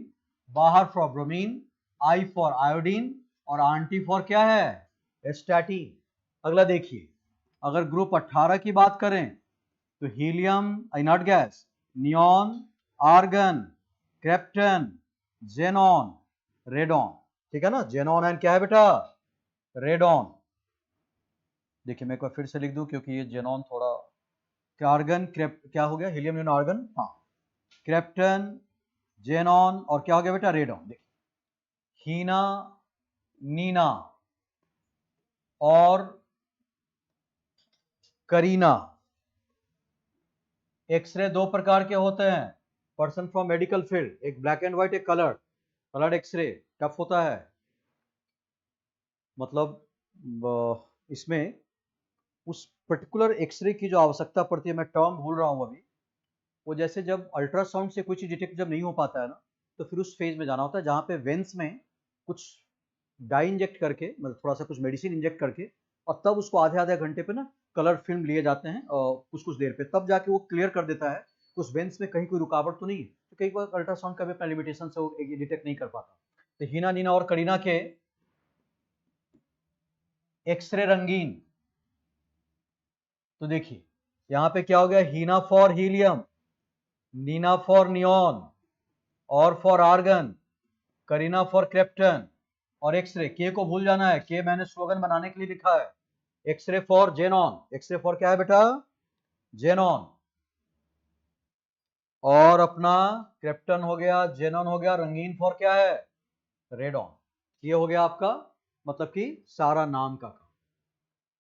बाहर for bromine, I for iodine और आंटी फॉर क्या है? एस्टैटीन। अगला देखिए, अगर ग्रुप 18 की बात करें तो helium inert gas, neon, argon, krypton, xenon, radon. ठीक है ना? जेनॉन एंड क्या है बेटा? रेडॉन। देखिए मैं एक बार फिर से लिख दूं क्योंकि ये जेनॉन थोड़ा, आर्गन, क्या हो गया? हीलियम, नियॉन, आर्गन, हाँ, क्रेप्टन, जेनॉन और क्या हो गया बेटा? रेडॉन। देखिए हीना, नीना और करीना। एक्सरे दो प्रकार के होते हैं, पर्सन फ्रॉम मेडिकल फील्ड, एक ब्लैक एंड व्हाइट, एक कलर्ड। कलर्ड एक्सरे टफ होता है, मतलब इसमें उस पर्टिकुलर एक्सरे की जो आवश्यकता पड़ती है, मैं टर्म भूल रहा हूँ अभी, वो जैसे जब अल्ट्रासाउंड से कोई चीज डिटेक्ट जब नहीं हो पाता है ना, तो फिर उस फेज में जाना होता है जहाँ पे वेंस में कुछ डाई इंजेक्ट करके, मतलब थोड़ा सा कुछ मेडिसिन इंजेक्ट करके, और तब उसको आधे आधे घंटे पे ना कलर फिल्म लिए जाते हैं कुछ कुछ देर पे, तब जाके वो क्लियर कर देता है उस वेंस में कहीं कोई रुकावट तो नहीं है। तो कई बार अल्ट्रासाउंड का भी अपना लिमिटेशन से वो डिटेक्ट नहीं कर पाता। तो हीना, नीना और करीना के एक्सरे रंगीन। तो देखिए यहाँ पे क्या हो गया? Heena for helium, Neena for neon और for argon, Kareena for krypton और एक्सरे। के को भूल जाना है, के मैंने स्लोगन बनाने के लिए लिखा है। X-ray for xenon, X-ray for क्या है बेटा? जेनॉन। और अपना क्रेप्टन हो गया, जेनॉन हो गया, रंगीन फॉर क्या है? रेडॉन। ये हो गया आपका मतलब कि सारा नाम का काम।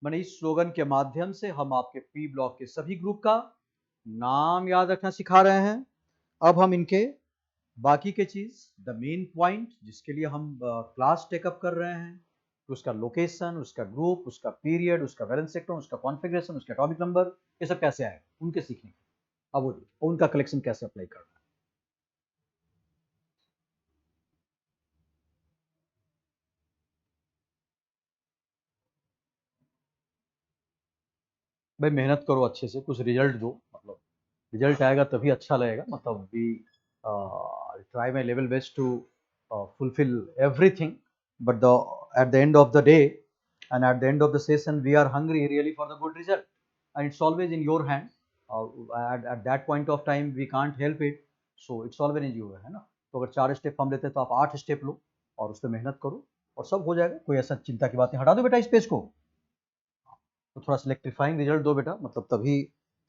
मैंने इस स्लोगन के माध्यम से हम आपके पी ब्लॉक के सभी ग्रुप का नाम याद रखना सिखा रहे हैं। अब हम इनके बाकी के चीज, द मेन पॉइंट जिसके लिए हम क्लास टेकअप कर रहे हैं, उसका लोकेशन, उसका ग्रुप, उसका पीरियड, उसका वैलेंस इलेक्ट्रॉन, उसका कॉन्फ़िगरेशन, उसका एटॉमिक नंबर, ये सब कैसे आएगा उनके सीखने के। अब वो उनका कलेक्शन कैसे अप्लाई करना है। भाई मेहनत करो अच्छे से, कुछ रिजल्ट दो, मतलब रिजल्ट आएगा तभी अच्छा लगेगा। मतलब we try my level best to fulfill everything, but the at the end of the day and at the end of the session we are hungry really for the good result, and it's always in your hand. At that point of time we can't help it, so it's always in your hand, है ना? तो अगर 4 step हम लेते हैं तो आप 8 step लो और उस पर मेहनत करो और सब हो जाएगा। कोई ऐसा चिंता की बात नहीं। हटा दो बेटा इस पेज को, तो थोड़ा सिलेक्ट्रीफाइंग रिजल्ट दो बेटा, मतलब तभी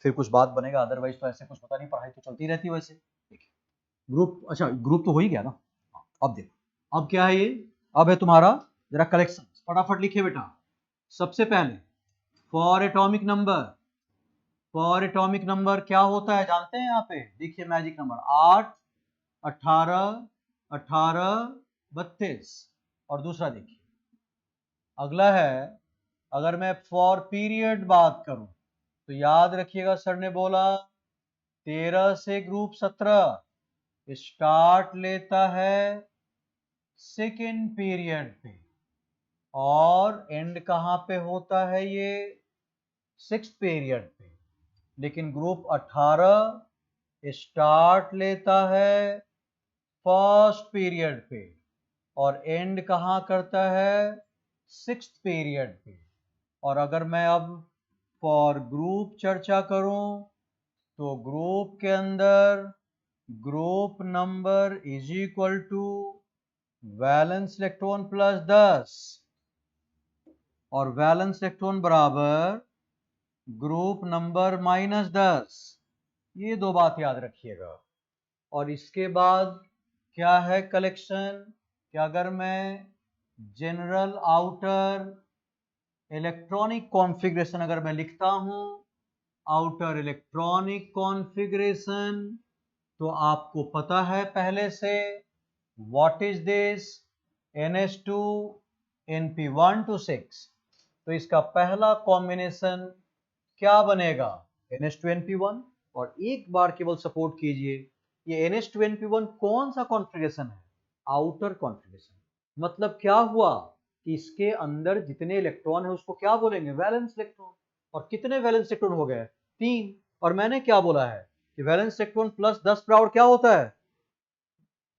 फिर कुछ बात बनेगा, अदरवाइज तो ऐसे कुछ पता नहीं, पढ़ाई तो चलती रहती है वैसे। देखिए ग्रुप, अच्छा ग्रुप तो हो ही गया ना। अब देखो अब क्या है ये? अब है तुम्हारा जरा कलेक्शन, फटाफट लिखे बेटा। सबसे पहले for atomic number, for atomic number क्या होता है जानते हैं? यहाँ पे देखिए मैजिक नंबर 8, 18, 18, 32। और दूसरा देखिए, अगला है, अगर मैं फॉर पीरियड बात करूं तो याद रखिएगा सर ने बोला 13 से ग्रुप 17 स्टार्ट लेता है सेकेंड पीरियड पे। और एंड कहाँ पे होता है ये 6th पीरियड पे। लेकिन ग्रुप 18 स्टार्ट लेता है 1st पीरियड पे और एंड कहाँ करता है 6th पीरियड पे। और अगर मैं अब फॉर ग्रुप चर्चा करूं तो ग्रुप के अंदर group number is equal to valence electron plus 10 और वैलेंस इलेक्ट्रॉन बराबर ग्रुप नंबर -10। ये दो बात याद रखिएगा। और इसके बाद क्या है कलेक्शन कि अगर मैं जनरल आउटर इलेक्ट्रॉनिक कॉन्फ़िगरेशन अगर मैं लिखता हूं, आउटर इलेक्ट्रॉनिक कॉन्फ़िगरेशन, तो आपको पता है पहले से what is this NH2 Np1 to 6। तो इसका पहला कॉम्बिनेशन क्या बनेगा NH2 Np1। और एक बार केवल सपोर्ट कीजिए, ये NH2 Np1 कौन सा कॉन्फ़िगरेशन है, आउटर कॉन्फ़िगरेशन। मतलब क्या हुआ कि इसके अंदर जितने इलेक्ट्रॉन है उसको क्या बोलेंगे वैलेंस इलेक्ट्रॉन। और कितने वैलेंस इलेक्ट्रॉन हो गए 3। और मैंने क्या बोला है कि वैलेंस इलेक्ट्रॉन प्लस 10 पर क्या होता है,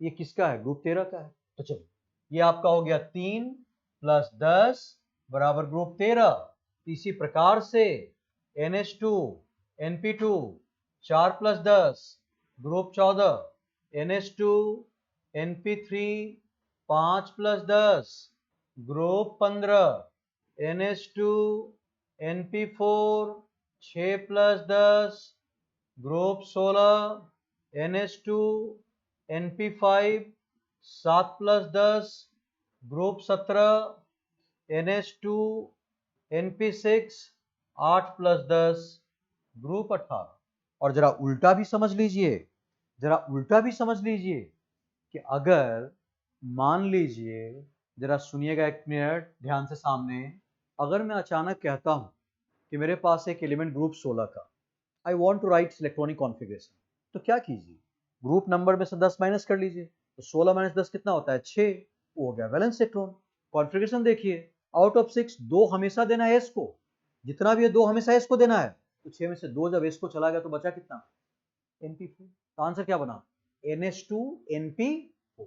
ये किसका है ग्रुप 13 का है। तो चलो ये आपका हो गया 3 + 10 बराबर ग्रुप 13। इसी प्रकार से NH2 Np2 4 + 10 group 14, NH2 Np3 5 + 10 group 15, NH2 Np4 6 + 10 group 16, NH2 Np5 7 + 10 group 17, NH2 Np6 8 + 10 group 18। और जरा उल्टा भी समझ लीजिए, जरा उल्टा भी समझ लीजिए कि अगर मान लीजिए, जरा सुनिएगा एक मिनट ध्यान से सामने, अगर मैं अचानक कहता हूं कि मेरे पास एक एलिमेंट ग्रुप 16 का, I want to write electronic configuration, तो क्या कीजिए ग्रुप नंबर में से 10 माइनस कर लीजिए, तो 16 - 10 कितना होता है 6, वो हो गया वैलेंस इलेक्ट्रॉन। कॉन्फ़िगरेशन देखिए, आउट ऑफ 6 2 हमेशा देना है एस को, जितना भी है 2 हमेशा एस को देना है। तो 6 में से 2 जब एस को चला गया तो बचा कितना Np4। तो आंसर क्या बना NH2 Np4।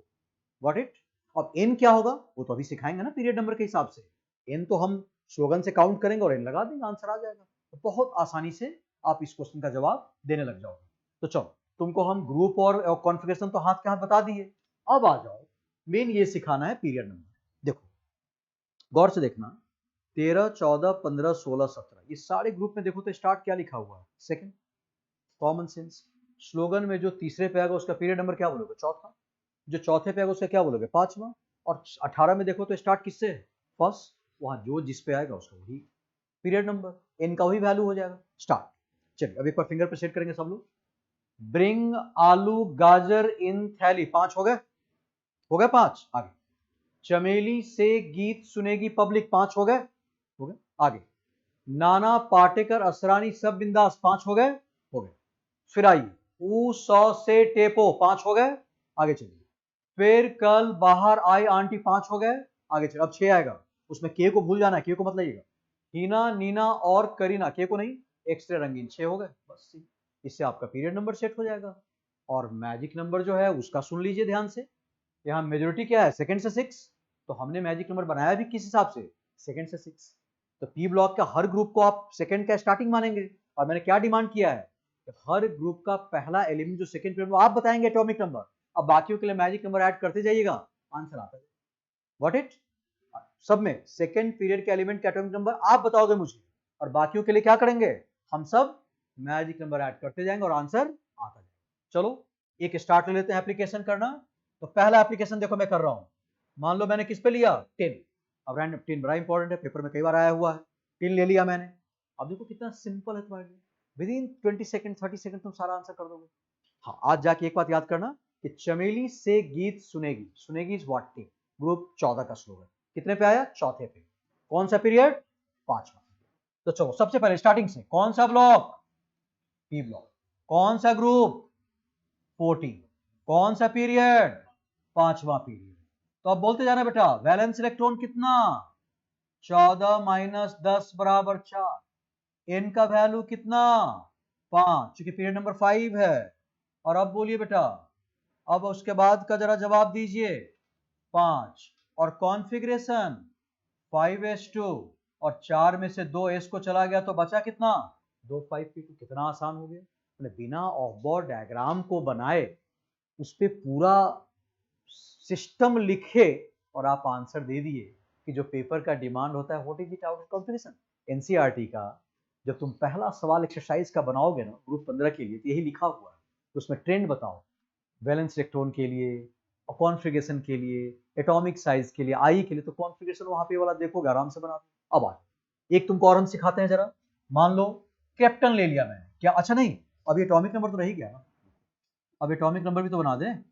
Got it. अब n क्या होगा वो तो अभी सिखाएंगे ना पीरियड नंबर के हिसाब से। n तो हम स्लोगन से काउंट करेंगे और n लगा देंगे, आंसर आ जाएगा। तो बहुत आसानी से आप इस क्वेश्चन का जवाब देने लग जाओगे। तो चलो तुमको हम ग्रुप और कॉन्फ़िगरेशन तो हाथ के हाथ बता दिए, अब आ जाओ मेन ये सिखाना है पीरियड नंबर। देखो गौर से देखना, 13 14 15 16 17 ये सारे ग्रुप में देखो तो स्टार्ट क्या लिखा हुआ है सेकंड। कॉमन सेंस, स्लोगन में जो तीसरे पे आएगा उसका पीरियड नंबर क्या बोलोगे चौथा, जो चौथे पे आएगा उसका क्या बोलोगे पांचवा। और 18 में देखो तो स्टार्ट किससे है फर्स्ट, वहां जो जिस पे आएगा उसका वही पीरियड नंबर, n का वही वैल्यू हो जाएगा स्टार्ट। चलिए अब एक बार फिंगर पे सेट करेंगे सब लोग। ब्रिंग आलू गाजर इन थैली, 5 हो गए, हो गए 5। आगे चमेली से गीत सुनेगी पब्लिक, 5 हो गए, हो गए। आगे नाना पाटेकर असरानी सब बिंदास, 5 हो गए, हो गए। फिर आइए ऊ सौ से टेपो, 5 हो गए। आगे चलिए फिर कल बाहर आई आंटी, 5 हो गए। आगे चलिए अब 6 आएगा, उसमें के को भूल जाना है, के को मत लाइएगा। हीना नीना और करीना, के को नहीं, एक्स्ट्रा रंगीन, 6 हो गए बस। इससे आपका पीरियड नंबर सेट हो जाएगा। और मैजिक नंबर जो है उसका सुन लीजिए ध्यान से, यहाँ मेजोरिटी क्या है सेकंड से 6, तो हमने मैजिक नंबर बनाया भी किस हिसाब से सेकंड से 6। तो पी ब्लॉक का हर ग्रुप को आप सेकंड का स्टार्टिंग मानेंगे। और मैंने क्या डिमांड किया है कि हर ग्रुप का पहला एलिमेंट जो सेकंड पीरियड में आप बताएंगे एटॉमिक नंबर, अब बाकियों के लिए मैजिक नंबर ऐड करते जाइएगा, आंसर आता है। व्हाट इट, सब में सेकंड पीरियड के एलिमेंट का एटॉमिक नंबर आप बताओगे मुझे, और बाकियों के लिए क्या करेंगे हम सब मैजिक नंबर ऐड करते जाएंगे और आंसर आता जाएगा। चलो एक स्टार्ट ले लेते हैं एप्लीकेशन करना। तो पहला एप्लीकेशन देखो मैं कर रहा हूं, मान लो मैंने किस पे लिया 10। अब रैंडम 10 बड़ा इंपॉर्टेंट है, पेपर में कई बार आया हुआ है। 10 ले लिया मैंने। अब देखो कितना सिंपल है तुम्हारे लिए, विद इन 20 सेकंड 30 सेकंड तुम सारा आंसर कर दोगे। हाँ आज जाके एक बात याद करना कि चमेली से गीत सुनेगी, सुनेगी इज व्हाट टीम, ग्रुप 14 का स्लोगन कितने पे आया चौथे पे, कौन सा पीरियड पांचवा। तो चलो सबसे पहले स्टार्टिंग से कौन सा ब्लॉक पी ब्लॉक, कौन सा ग्रुप 14, कौन सा पीरियड पांचवा पीरियड। तो अब बोलते जाना बेटा वैलेंस इलेक्ट्रॉन कितना 14 माइनस 10 बराबर 4। n का वैल्यू कितना 5, चूंकि पीरियड नंबर 5 है। और अब बोलिए बेटा, अब उसके बाद का जरा जवाब दीजिए 5 और कॉन्फ़िगरेशन 5s2 और 4 में से 2s को चला गया तो बचा कितना 2 5p2। कितना आसान हो गया। मैंने बिना ऑफ बोर्ड डायग्राम को बनाए उस पर पूरा सिस्टम लिखे और आप आंसर दे दिए कि जो पेपर का डिमांड होता है what is it out competition. NCERT का जब तुम पहला सवाल एक्सरसाइज का बनाओगे ना ग्रुप 15 के लिए तो यही लिखा हुआ है। तो उसमें ट्रेंड बताओ, वैलेंस इलेक्ट्रॉन के लिए और कॉन्फ़िगरेशन के लिए, एटॉमिक साइज के लिए, आई के लिए, तो कॉन्फ़िगरेशन वहां पे वाला देखोगे आराम से बना दो। अब आ एक तुमको और हम सिखाते हैं जरा। मान लो कैप्टन ले लिया मैंने, क्या अच्छा नहीं, अभी एटॉमिक नंबर तो रह ही गया ना, अब एटॉमिक नंबर भी तो बना दें।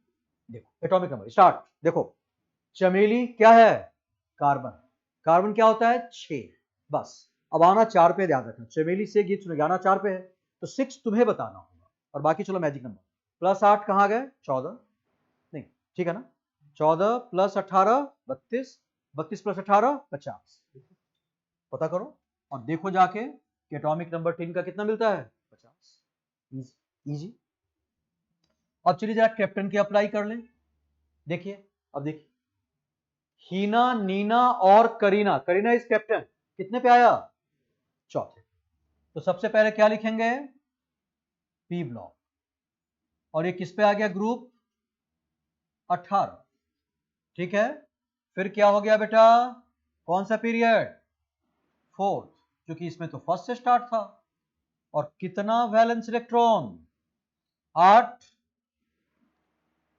देखो एटॉमिक नंबर स्टार्ट, देखो चमेली क्या है कार्बन, कार्बन क्या होता है 6, बस। अब आना 4 पे ध्यान रखना, चमेली से गीत सुनेगा, आना 4 पे है तो 6 तुम्हें बताना होगा और बाकी चलो मैजिक नंबर। +8 कहाँ गए 14, नहीं ठीक है ना, 14 + 18 32, 32 + 18 50। पता करो और देखो जाके कि एटॉमिक नंबर 10 का कितना मिलता है 50। इजी। अब चलिए जरा कैप्टन की अप्लाई कर लें। देखिए अब देखिए हीना, नीना और करीना, करीना इज कैप्टन, कितने पे आया चौथे। तो सबसे पहले क्या लिखेंगे पी ब्लॉक, और ये किस पे आ गया ग्रुप 18, ठीक है। फिर क्या हो गया बेटा, कौन सा पीरियड 4th, क्योंकि इसमें तो फर्स्ट से स्टार्ट था। और कितना वैलेंस इलेक्ट्रॉन 8,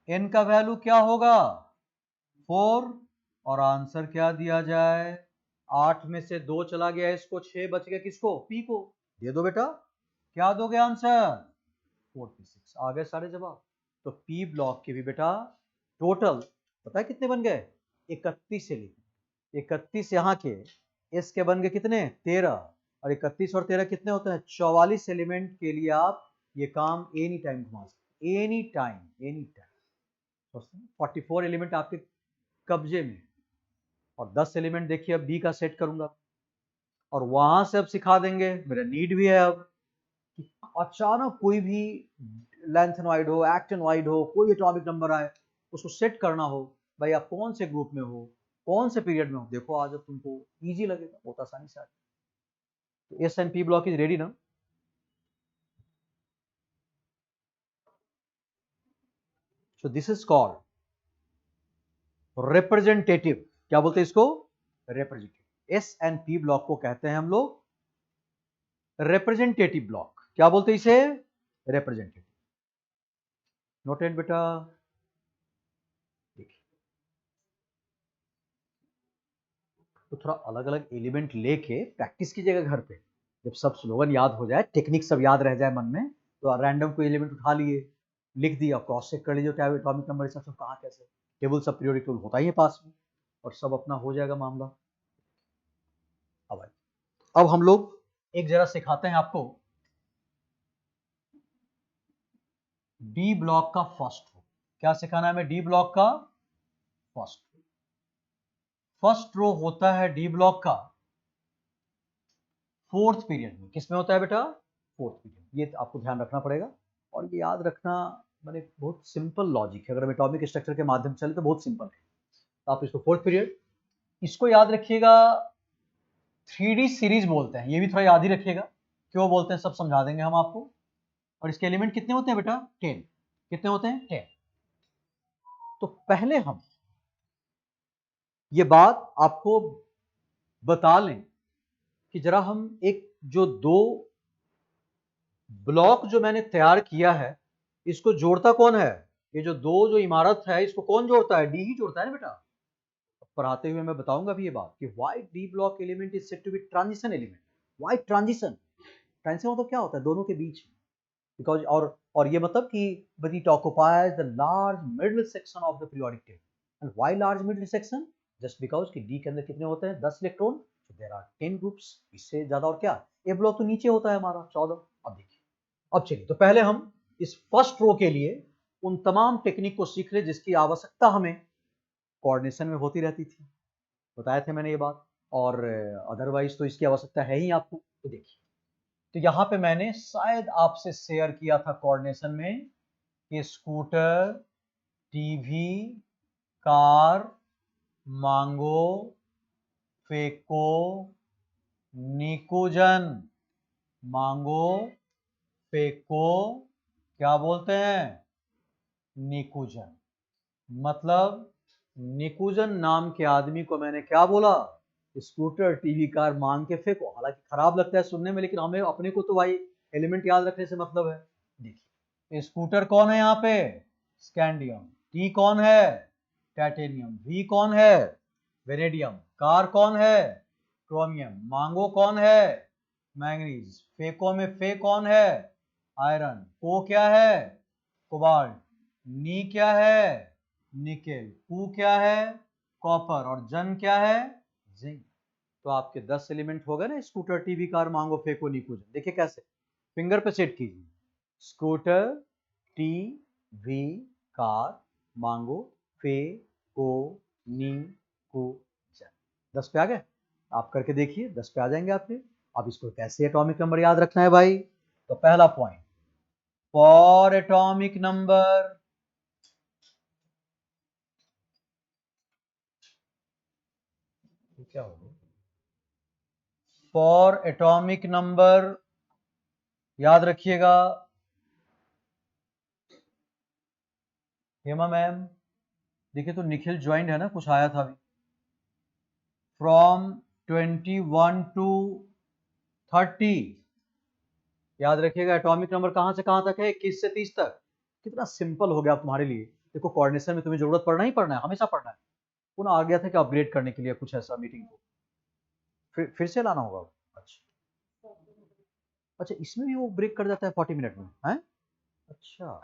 n का वैल्यू क्या होगा 4, और आंसर क्या दिया जाए 8 में से 2 चला गया इसको, 6 बच गया किसको p को, दे दो बेटा, क्या दोगे आंसर 46। आ गए सारे जवाब। तो पी ब्लॉक के भी बेटा टोटल पता है कितने बन गए 31 एलिमेंट, 31 यहाँ के, एस के बन गए कितने 13, और 31 और 13 कितने होते हैं 44 एलिमेंट के लिए आप ये काम एनी टाइम घुमा सकते, any time any time. 44 element आपके कब्जे में, और 10 एलिमेंट देखिए अब बी का सेट करूंगा और वहां से अब सिखा देंगे, मेरा नीड भी है अब कि अचानक कोई भी लेंथेनॉइड हो, एक्टिनॉइड हो, कोई एटॉमिक नंबर आए उसको सेट करना हो, भाई आप कौन से ग्रुप में हो, कौन से पीरियड में हो, देखो आज अब तुमको इजी लगेगा, बहुत आसानी से आ जाएगा। तो S and P block is ready ना। So this is called representative, क्या बोलते हैं इसको representative. S and P block को कहते हैं हम लोग रिप्रेजेंटेटिव ब्लॉक, क्या बोलते हैं इसे रिप्रेजेंटेटिव। नोटेड बेटा, देखिए तो थोड़ा अलग अलग एलिमेंट लेके प्रैक्टिस कीजिएगा घर पे, जब सब स्लोगन याद हो जाए, टेक्निक सब याद रह जाए मन में, तो रैंडम कोई एलिमेंट उठा लिए, लिख दिया, क्रॉस चेक कर लीजिए एटॉमिक नंबर सब कहाँ कैसे, टेबल सब पीरियोडिक टेबल होता ही है पास में, और सब अपना हो जाएगा मामला। अब हम लोग एक जरा सिखाते हैं आपको डी ब्लॉक का फर्स्ट रो, क्या सिखाना है हमें डी ब्लॉक का फर्स्ट रो। फर्स्ट रो होता है डी ब्लॉक का 4th पीरियड में, किसमें होता है बेटा 4th पीरियड, ये आपको ध्यान रखना पड़ेगा। और ये याद रखना मैंने बहुत सिंपल लॉजिक है, अगर हम एटॉमिक स्ट्रक्चर के माध्यम से चले तो बहुत सिंपल है। तो आप इसको 4th पीरियड, इसको याद रखिएगा 3D सीरीज बोलते हैं, ये भी थोड़ा याद ही रखिएगा, क्यों बोलते हैं सब समझा देंगे हम आपको। और इसके एलिमेंट कितने होते हैं बेटा 10, कितने होते हैं 10। तो पहले हम ये बात आपको बता लें कि जरा हम एक जो दो ब्लॉक जो मैंने तैयार किया है इसको जोड़ता कौन है, ये जो दो जो इमारत है इसको कौन जोड़ता है डी ही जोड़ता है ना बेटा। पढ़ाते हुए मैं बताऊंगा भी ये बात कि why d block element is said to be transition element. Why transition, transition मतलब क्या होता है दोनों के बीच में, बिकॉज और ये मतलब कि but it occupies the large middle section of the periodic table. And why large middle section, just because कि डी के अंदर कितने होते हैं 10 electron, so there are 10 groups, इससे ज्यादा और क्या, ए ब्लॉक तो नीचे होता है हमारा 14। अब देखिए, अब चलिए तो पहले हम इस फर्स्ट रो के लिए उन तमाम टेक्निक को सीख ले जिसकी आवश्यकता हमें कोऑर्डिनेशन में होती रहती थी, बताए थे मैंने ये बात। और अदरवाइज तो इसकी आवश्यकता है ही आपको। तो देखिए, तो यहाँ पे मैंने शायद आपसे शेयर किया था कोऑर्डिनेशन में कि स्कूटर, टीवी, कार, मांगो, फेको, निकोजन। मांगो, फेको, क्या बोलते हैं? निकुजन। मतलब निकुजन नाम के आदमी को मैंने क्या बोला? स्कूटर, टीवी, कार मांग के फेंको। हालांकि खराब लगता है सुनने में, लेकिन हमें अपने को तो भाई एलिमेंट याद रखने से मतलब है। देखिए, स्कूटर कौन है यहाँ पे? स्कैंडियम। टी कौन है? टाइटेनियम। वी कौन है? वेनेडियम। कार कौन है? क्रोमियम। मांगो कौन है? मैंगनीज। फेको में फे कौन है? आयरन। को क्या है? कोबाल्ट। नी क्या है? निकेल। पू क्या है? कॉपर। और जन क्या है? जिंक। तो आपके 10 एलिमेंट हो गए ना, स्कूटर, टीवी, कार, मांगो, फेको, निकुजन। देखिए कैसे, फिंगर पे सेट कीजिए। स्कूटर, टी, वी, कार, मांगो, फे, को, नी, कु, जन। 10 पे आ गए? आप करके देखिए, 10 पे आ जाएंगे आपके। अब इसको कैसे एटॉमिक नंबर याद रखना है भाई? तो पहला पॉइंट, फॉर एटॉमिक नंबर क्या होगा? फॉर एटॉमिक नंबर याद रखिएगा। हेमा मैम, देखिए तो निखिल ज्वाइंट है ना, कुछ आया था अभी। फ्रॉम 21 टू 30 याद रखिएगा। एटॉमिक नंबर कहां से कहां तक है? 21 से 30 तक। कितना सिंपल हो गया तुम्हारे लिए। देखो कोऑर्डिनेशन में तुम्हें जरूरत पड़ना ही पड़ना है, हमेशा पड़ना है। पुनः आ गया था कि अपग्रेड करने के लिए कुछ ऐसा मीटिंग को फिर से लाना होगा। अच्छा अच्छा, इसमें भी वो ब्रेक कर जाता है 40 मिनट में है? अच्छा,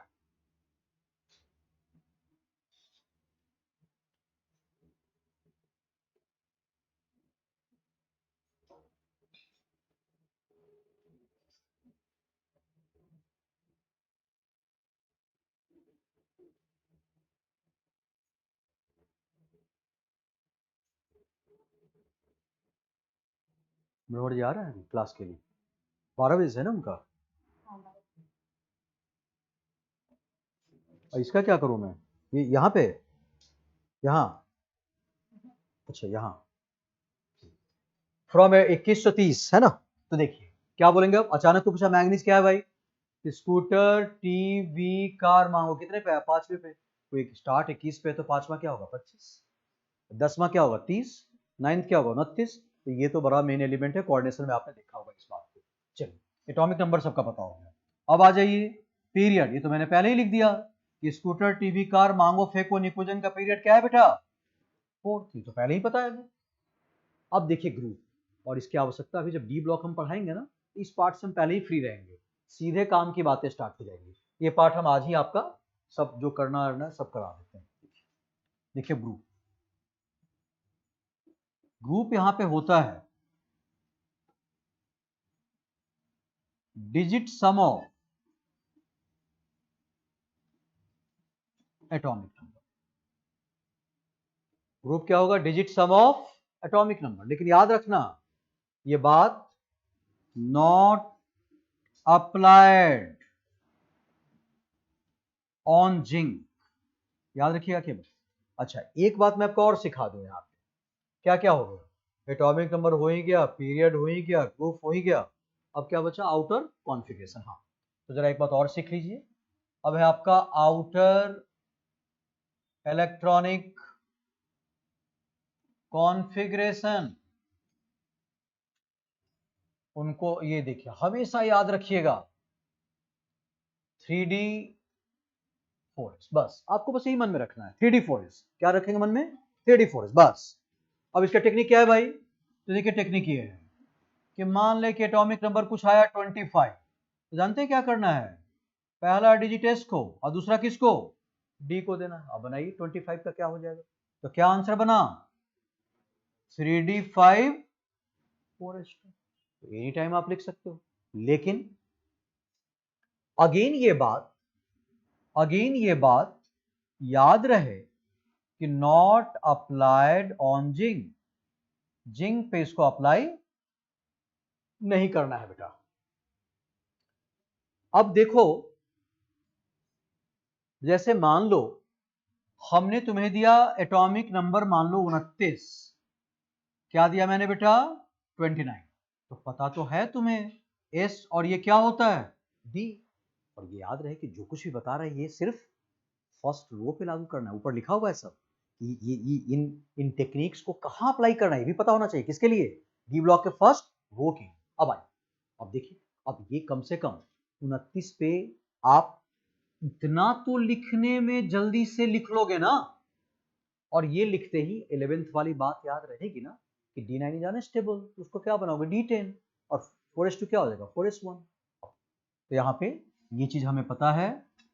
मनोहर जी आ रहा है क्लास के लिए? 12 बजे से है ना उनका? और इसका क्या करूं मैं? ये यहाँ पे, यहाँ, अच्छा यहाँ, फ्रॉम 2130 है ना? तो देखिए क्या बोलेंगे अब? अचानक तो पूछा मैंगनीज क्या है भाई? स्कूटर, टीवी, कार, मांगो। कितने पे है? 5वें पे। तो एक स्टार्ट 21 पे, तो पांचवा क्या होगा? 25। 10वां क्या होगा? 30। 9th क्या होगा? 29। तो ये तो बड़ा मेन एलिमेंट है, कोऑर्डिनेशन में आपने देखा होगा इस बात को। चलिए, एटॉमिक नंबर सबका पता हो गया। अब आ जाइए पीरियड। ये तो मैंने पहले ही लिख दिया कि स्कूटर, टीवी, कार, मांगो, फेको, निकोजन का पीरियड क्या है बेटा? 4th। तो पहले ही पता है। अब देखिए ग्रुप, और इसकी आवश्यकता अभी जब डी ब्लॉक हम पढ़ाएंगे ना, इस पार्ट से हम पहले ही फ्री रहेंगे, सीधे काम की बातें स्टार्ट हो जाएंगी। ये पार्ट हम आज ही आपका सब जो करना है सब करा देते हैं। देखिए ग्रुप, ग्रुप यहां पे होता है digit some of atomic number. Group क्या होगा? Digit some of atomic number. लेकिन याद रखना ये बात, नॉट अप्लाइड ऑन जिंक। याद रखिएगा केवल। अच्छा, एक बात मैं आपको और सिखा दूं यहाँ पे, क्या क्या हो गया? एटॉमिक नंबर हो ही गया, पीरियड हो ही गया, ग्रुप हो ही गया। अब क्या बचा? Outer configuration. हाँ, तो जरा एक बात और सीख लीजिए। अब है आपका आउटर इलेक्ट्रॉनिक कॉन्फ़िगरेशन। उनको ये देखिए, हमेशा याद रखिएगा 3D 4S। बस आपको बस यही मन में रखना है, 3D 4S। क्या रखेंगे मन में? 3D 4S बस। अब इसका टेक्निक क्या है भाई? तो देखिए टेक्निक ये है कि मान ले कि एटॉमिक नंबर कुछ आया 25, तो जानते हैं क्या करना है? पहला डिजिट एस को और दूसरा किसको? डी को देना। अब बनाइए 25 का क्या हो जाएगा? तो क्या आंसर बना? 3D5 4S2। तो एनी टाइम आप लिख सकते हो। लेकिन अगेन ये बात याद रहे कि not applied on zinc. Zinc पे इसको अप्लाई नहीं करना है बेटा। अब देखो, जैसे मान लो हमने तुम्हें दिया एटॉमिक नंबर, मान लो 29, क्या दिया मैंने बेटा 29, तो पता तो है तुम्हें एस, और ये क्या होता है डी। और ये याद रहे कि जो कुछ भी बता रहा है ये सिर्फ फर्स्ट रो पे लागू करना है, ऊपर लिखा हुआ है सब। ये इन टेक्निक्स को कहाँ अप्लाई करना है ये भी पता होना चाहिए, किसके लिए, डी ब्लॉक के फर्स्ट रो की। अब आइए, अब देखिए, अब ये कम से कम 29 पे आप इतना तो लिखने में जल्दी से लिख लोगे ना, और ये लिखते ही 11th वाली बात याद रहेगी ना कि D9 इज अनस्टेबल, तो उसको क्या बनाओगे D10, और 4s2 क्या हो जाएगा 4s1। तो यहाँ पे ये चीज हमें पता है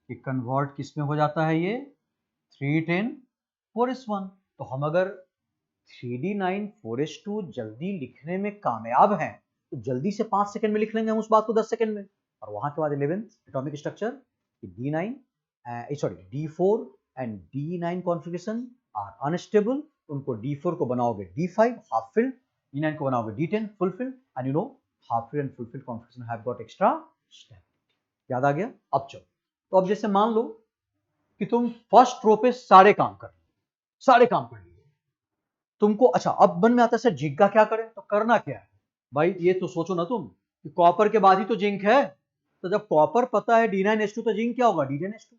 कि कन्वर्ट किस में हो जाता है, ये 310 4s1। तो हम अगर 3d9 4s2 जल्दी लिखने में कामयाब हैं तो जल्दी से 5 सेकंड में लिख लेंगे हम उस बात को 10 सेकंड में। और वहां के बाद 11th atomic structure D9 D4 and D9 configuration are unstable, उनको D4 को बनाओगे D5 हाफ फिल्ड, D9 को बनाओगे D10 full field, and you know half filled and full field configuration have got extra step. याद आ गया। अब चलो, तो अब जैसे मान लो कि तुम फर्स्ट रो पे सारे काम कर लिए तुमको, अच्छा अब मन में आता है सर जिंक का क्या करें, तो करना क्या है भाई, ये तो सोचो ना तुम कि कॉपर के बाद ही तो जिंक है, तो जब कॉपर पता है D9H2 तो जिंक क्या होगा D10H2,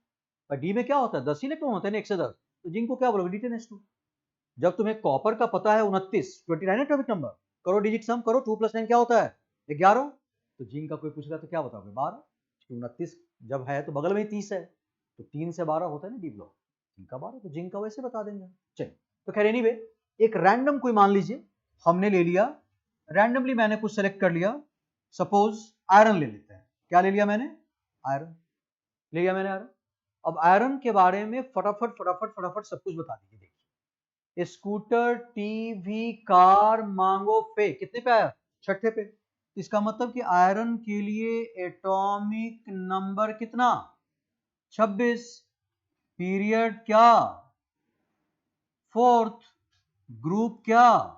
और डी में क्या होता है 10 इलेक्ट्रॉन होते हैं ना 1 से 10, तो जिंक को क्या बोलोगे D10H2। जब तुम्हें कॉपर का पता है 29 एटॉमिक नंबर, करो डिजिट सम करो, 2 + 9 क्या होता है 11, तो जिंक का कोई पूछेगा तो क्या बताओगे 12, 29 जब है तो बगल में ही 30 है, तो 3 से 12 होता है ना डी ब्लॉक, जिंक का 12, तो जिंक का वैसे बता देंगे। चलिए, तो खैर एनीवे, एक रैंडम कोई मान लीजिए हमने ले लिया, रैंडमली मैंने कुछ सेलेक्ट कर लिया, सपोज आयरन ले लेते हैं, क्या ले लिया मैंने, आयरन ले लिया मैंने, आयरन। अब आयरन के बारे में फटाफट फटाफट फटाफट सब कुछ बता दीजिए। देखिए, स्कूटर, टीवी, कार, मांगो पे, कितने पे आया, छठे पे। इसका मतलब कि आयरन के लिए एटॉमिक नंबर कितना 26, पीरियड क्या फोर्थ, ग्रुप क्या,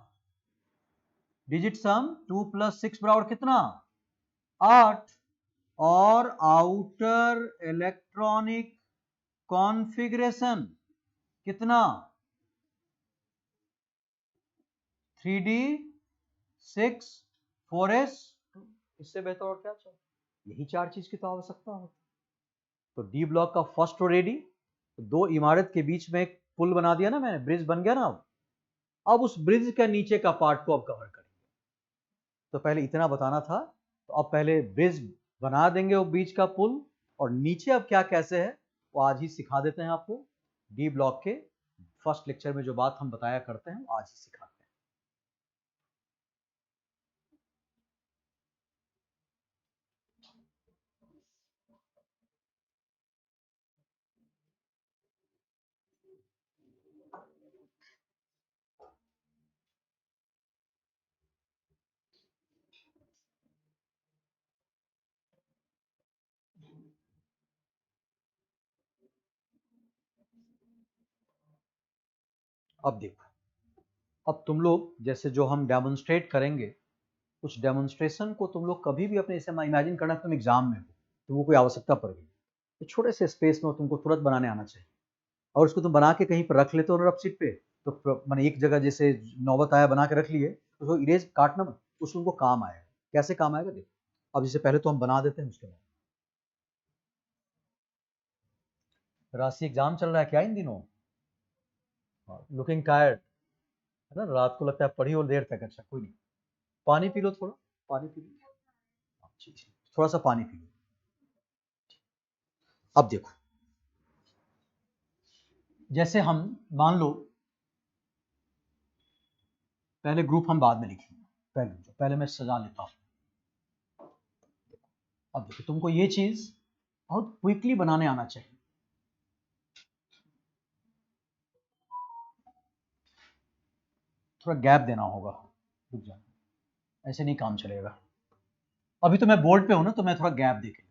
डिजिट सम 2 + 6 बराबर कितना 8, और आउटर इलेक्ट्रॉनिक कॉन्फ़िगरेशन कितना 3d6 4s, इससे बेहतर और क्या चाहिए, यही 4 चीज की तो आवश्यकता होती। तो डी ब्लॉक का फर्स्ट रो रेडी, तो 2 इमारत के बीच में एक पुल बना दिया ना मैंने, ब्रिज बन गया ना। अब उस ब्रिज के नीचे का पार्ट को अब कवर करेंगे, तो पहले इतना बताना था, तो अब पहले ब्रिज बना देंगे वो बीच का पुल, और नीचे अब क्या कैसे है वो आज ही सिखा देते हैं आपको। डी ब्लॉक के फर्स्ट लेक्चर में जो बात हम बताया करते हैं आज ही सिखाते हैं। अब देखो, अब तुम लोग जैसे जो हम डेमोन्स्ट्रेट करेंगे, उस डेमोन्स्ट्रेशन को तुम लोग कभी भी अपने ऐसे इमेजिन करना तुम एग्जाम में हो, तुमको कोई आवश्यकता पड़ गई, तो छोटे से स्पेस में तुमको तुरंत बनाने आना चाहिए, और उसको तुम बना के कहीं पर रख लेते हो रफ शीट पे, तो मैंने एक जगह जैसे नौबत आया बना के रख लिए, तो उसको इरेज काटना मत, उसमें तुमको काम आएगा। कैसे काम आएगा देखो, अब जैसे पहले तो हम बना देते हैं, उसके बाद राशि एग्जाम चल रहा है क्या इन दिनों, लुकिंग टायर्ड है ना, रात को लगता है पढ़ी और देर तक, अच्छा कोई नहीं, पानी पी लो थोड़ा, पानी पी लो, थोड़ा सा पानी पी लो। अब देखो, जैसे हम मान लो, पहले ग्रुप हम बाद में लिखेंगे, पहले मैं सजा लेता हूं। अब देखो, तुमको ये चीज बहुत क्विकली बनाने आना चाहिए। थोड़ा गैप देना होगा, रुक जाना, ऐसे नहीं काम चलेगा। अभी तो मैं बोर्ड पे हूं ना, तो मैं थोड़ा गैप देखे,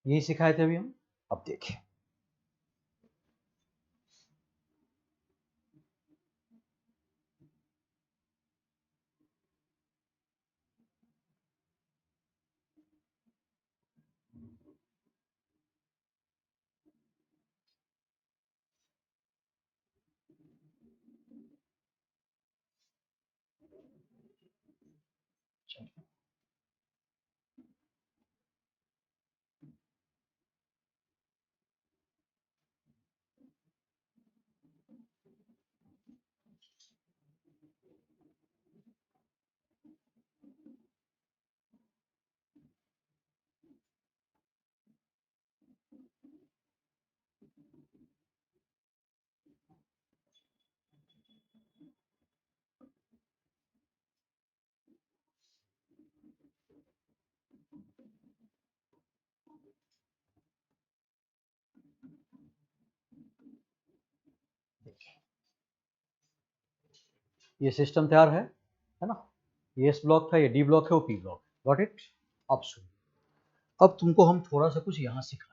यही सिखाए थे अभी हम। अब देखिए, ये सिस्टम तैयार है ना। ये एस ब्लॉक था, ये डी ब्लॉक है, वो पी ब्लॉक। Got it. अब सुन, अब तुमको हम थोड़ा सा कुछ यहां सिखाएं।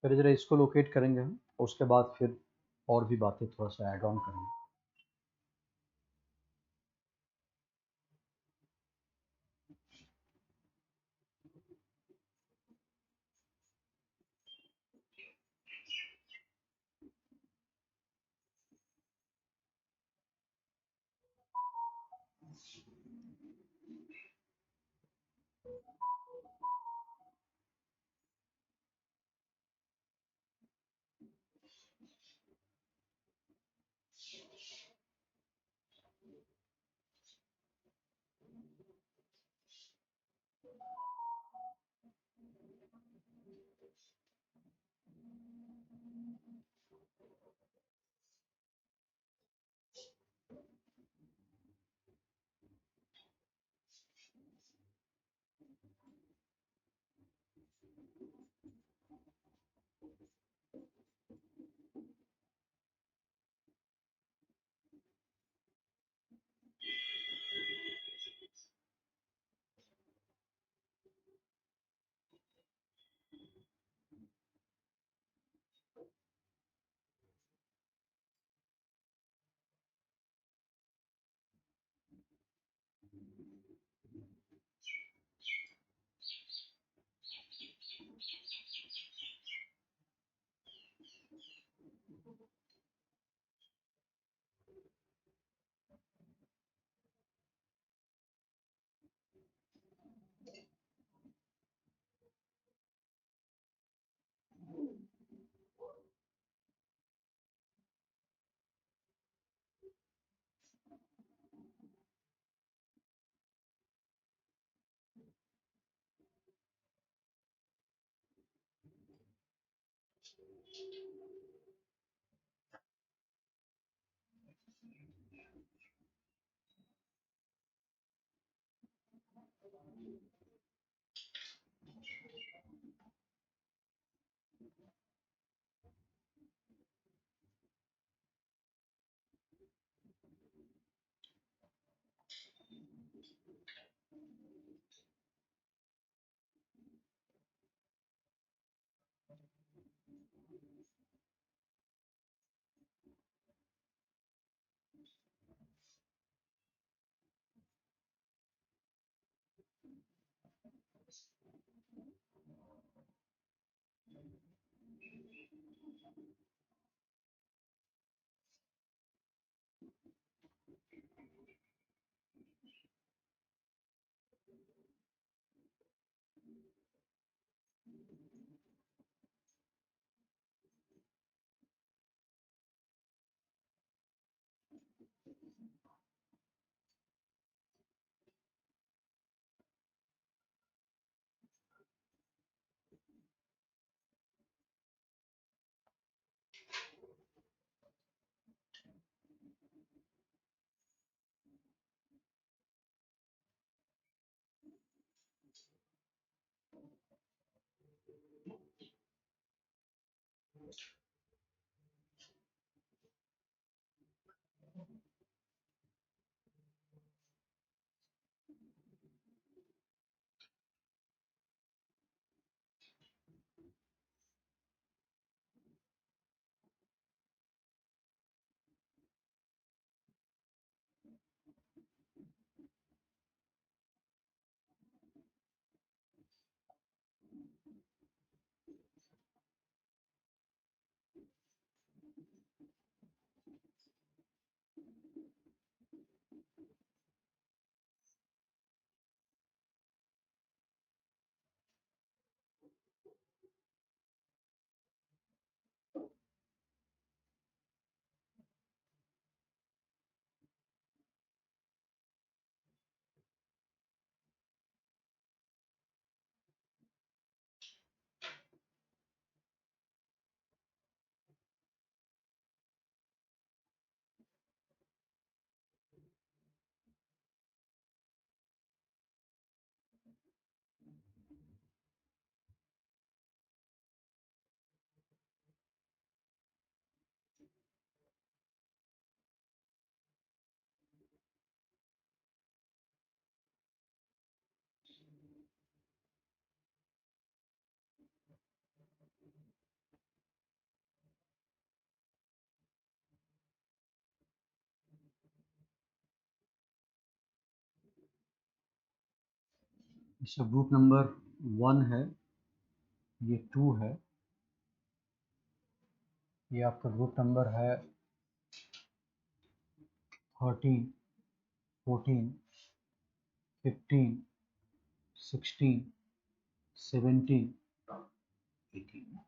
फिर जरा इसको लोकेट करेंगे हम, उसके बाद फिर और भी बातें थोड़ा सा ऐड ऑन करेंगे। इसका ग्रुप नंबर 1 है, ये 2 है, ये आपका ग्रुप नंबर है 13, 14, 15, 16, 17, 18।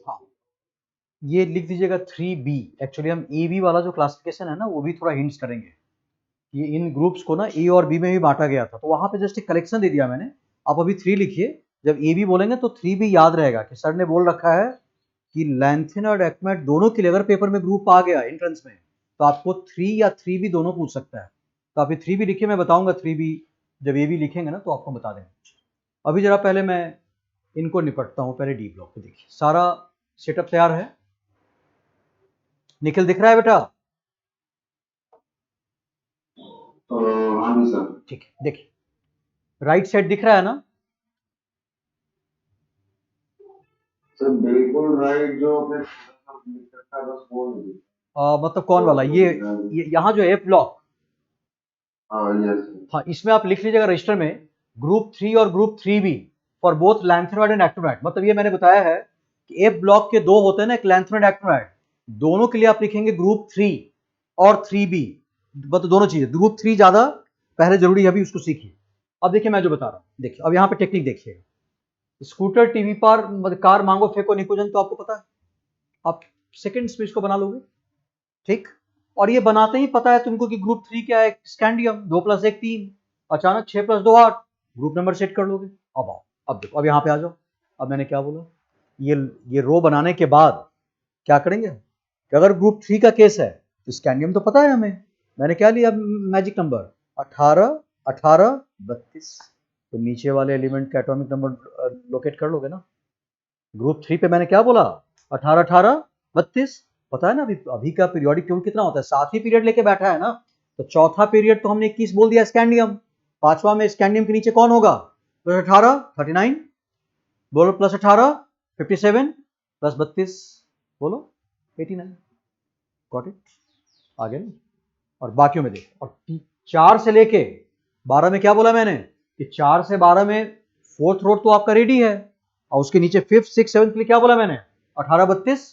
हाँ, ये लिख दीजिएगा 3B। एक्चुअली हम AB वाला जो क्लासिफिकेशन है ना, वो भी थोड़ा हिंट्स करेंगे। ये इन ग्रुप्स को ना A और B में भी बांटा गया था, तो वहां पे जस्ट एक कलेक्शन दे दिया मैंने। आप अभी 3 लिखिए, जब AB बोलेंगे तो 3B याद रहेगा कि सर ने बोल रखा है कि लैंथिन और एक्मेट दोनों के लिए अगर पेपर में ग्रुप आ गया एंट्रेंस में, तो आपको 3 या 3B दोनों पूछ सकता है। तो आप ये 3B लिखिए, मैं बताऊंगा 3B। जब AB लिखेंगे ना तो आपको बता देंगे। अभी जरा पहले मैं इनको निपटता हूं। पहले डी ब्लॉक को देखिए, सारा सेटअप तैयार है। निखिल दिख रहा है बेटा? हाँ जी सर। ठीक है, देखिए राइट साइड दिख रहा है ना? सर बिल्कुल राइट, जो अपने लिख रखा है बस वो नहीं। मतलब कौन वाला? ये यहाँ जो F ब्लॉक, हाँ यस सर। हाँ, इसमें आप लिख लीजिएगा रजिस्टर में ग्रुप 3 और group 3B for both lanthanoid and actinoid. मतलब ये मैंने बताया है कि F ब्लॉक के दो होते हैं ना, एक लैंथेनॉइड एक्टिनॉइड, दोनों के लिए आप लिखेंगे ग्रुप 3 और 3B। मतलब दोनों चीजें, ग्रुप 3 ज्यादा पहले जरूरी है, अभी उसको सीखिए। अब देखिए मैं जो बता रहा हूँ, देखिए अब यहाँ पे टेक्निक देखिएगा। स्कूटर टीवी पर कार मांगो फेंको निकोजन, तो आपको पता है, आप सेकंड्स में इसको बना लोगे, ठीक। और ये बनाते ही पता है तुमको कि ग्रुप 3 क्या है, स्कैंडियम, 2 + 1 3, अचानक 6 + 2 8, ग्रुप नंबर सेट कर लोगे। अब आओ, अब देखो, अब यहाँ पे आ जाओ। अब मैंने क्या बोला, ये रो बनाने के बाद क्या करेंगे कि अगर ग्रुप 3 का केस है तो स्कैंडियम तो पता है हमें, मैंने क्या लिया मैजिक नंबर 18 18 32, तो नीचे वाले एलिमेंट का एटॉमिक नंबर लोकेट कर लोगे ना। ग्रुप 3 पे मैंने क्या बोला, 18 18 32। पता है ना, अभी अभी का पीरियोडिक टेबल कितना होता है, 7 ही पीरियड लेके बैठा है ना, तो चौथा पीरियड तो हमने 21 बोल दिया स्कैंडियम, पांचवा में स्कैंडियम के नीचे कौन होगा, प्लस 18 39, बोलो प्लस 18 57, प्लस 32 बोलो 89। Got it? आगे नहीं। और बाकियों में देखो, और 4 से लेके 12 में क्या बोला मैंने कि 4 से 12 में फोर्थ रोड तो आपका रेडी है, और उसके नीचे 5th 6th 7th के लिए क्या बोला मैंने, 18 32।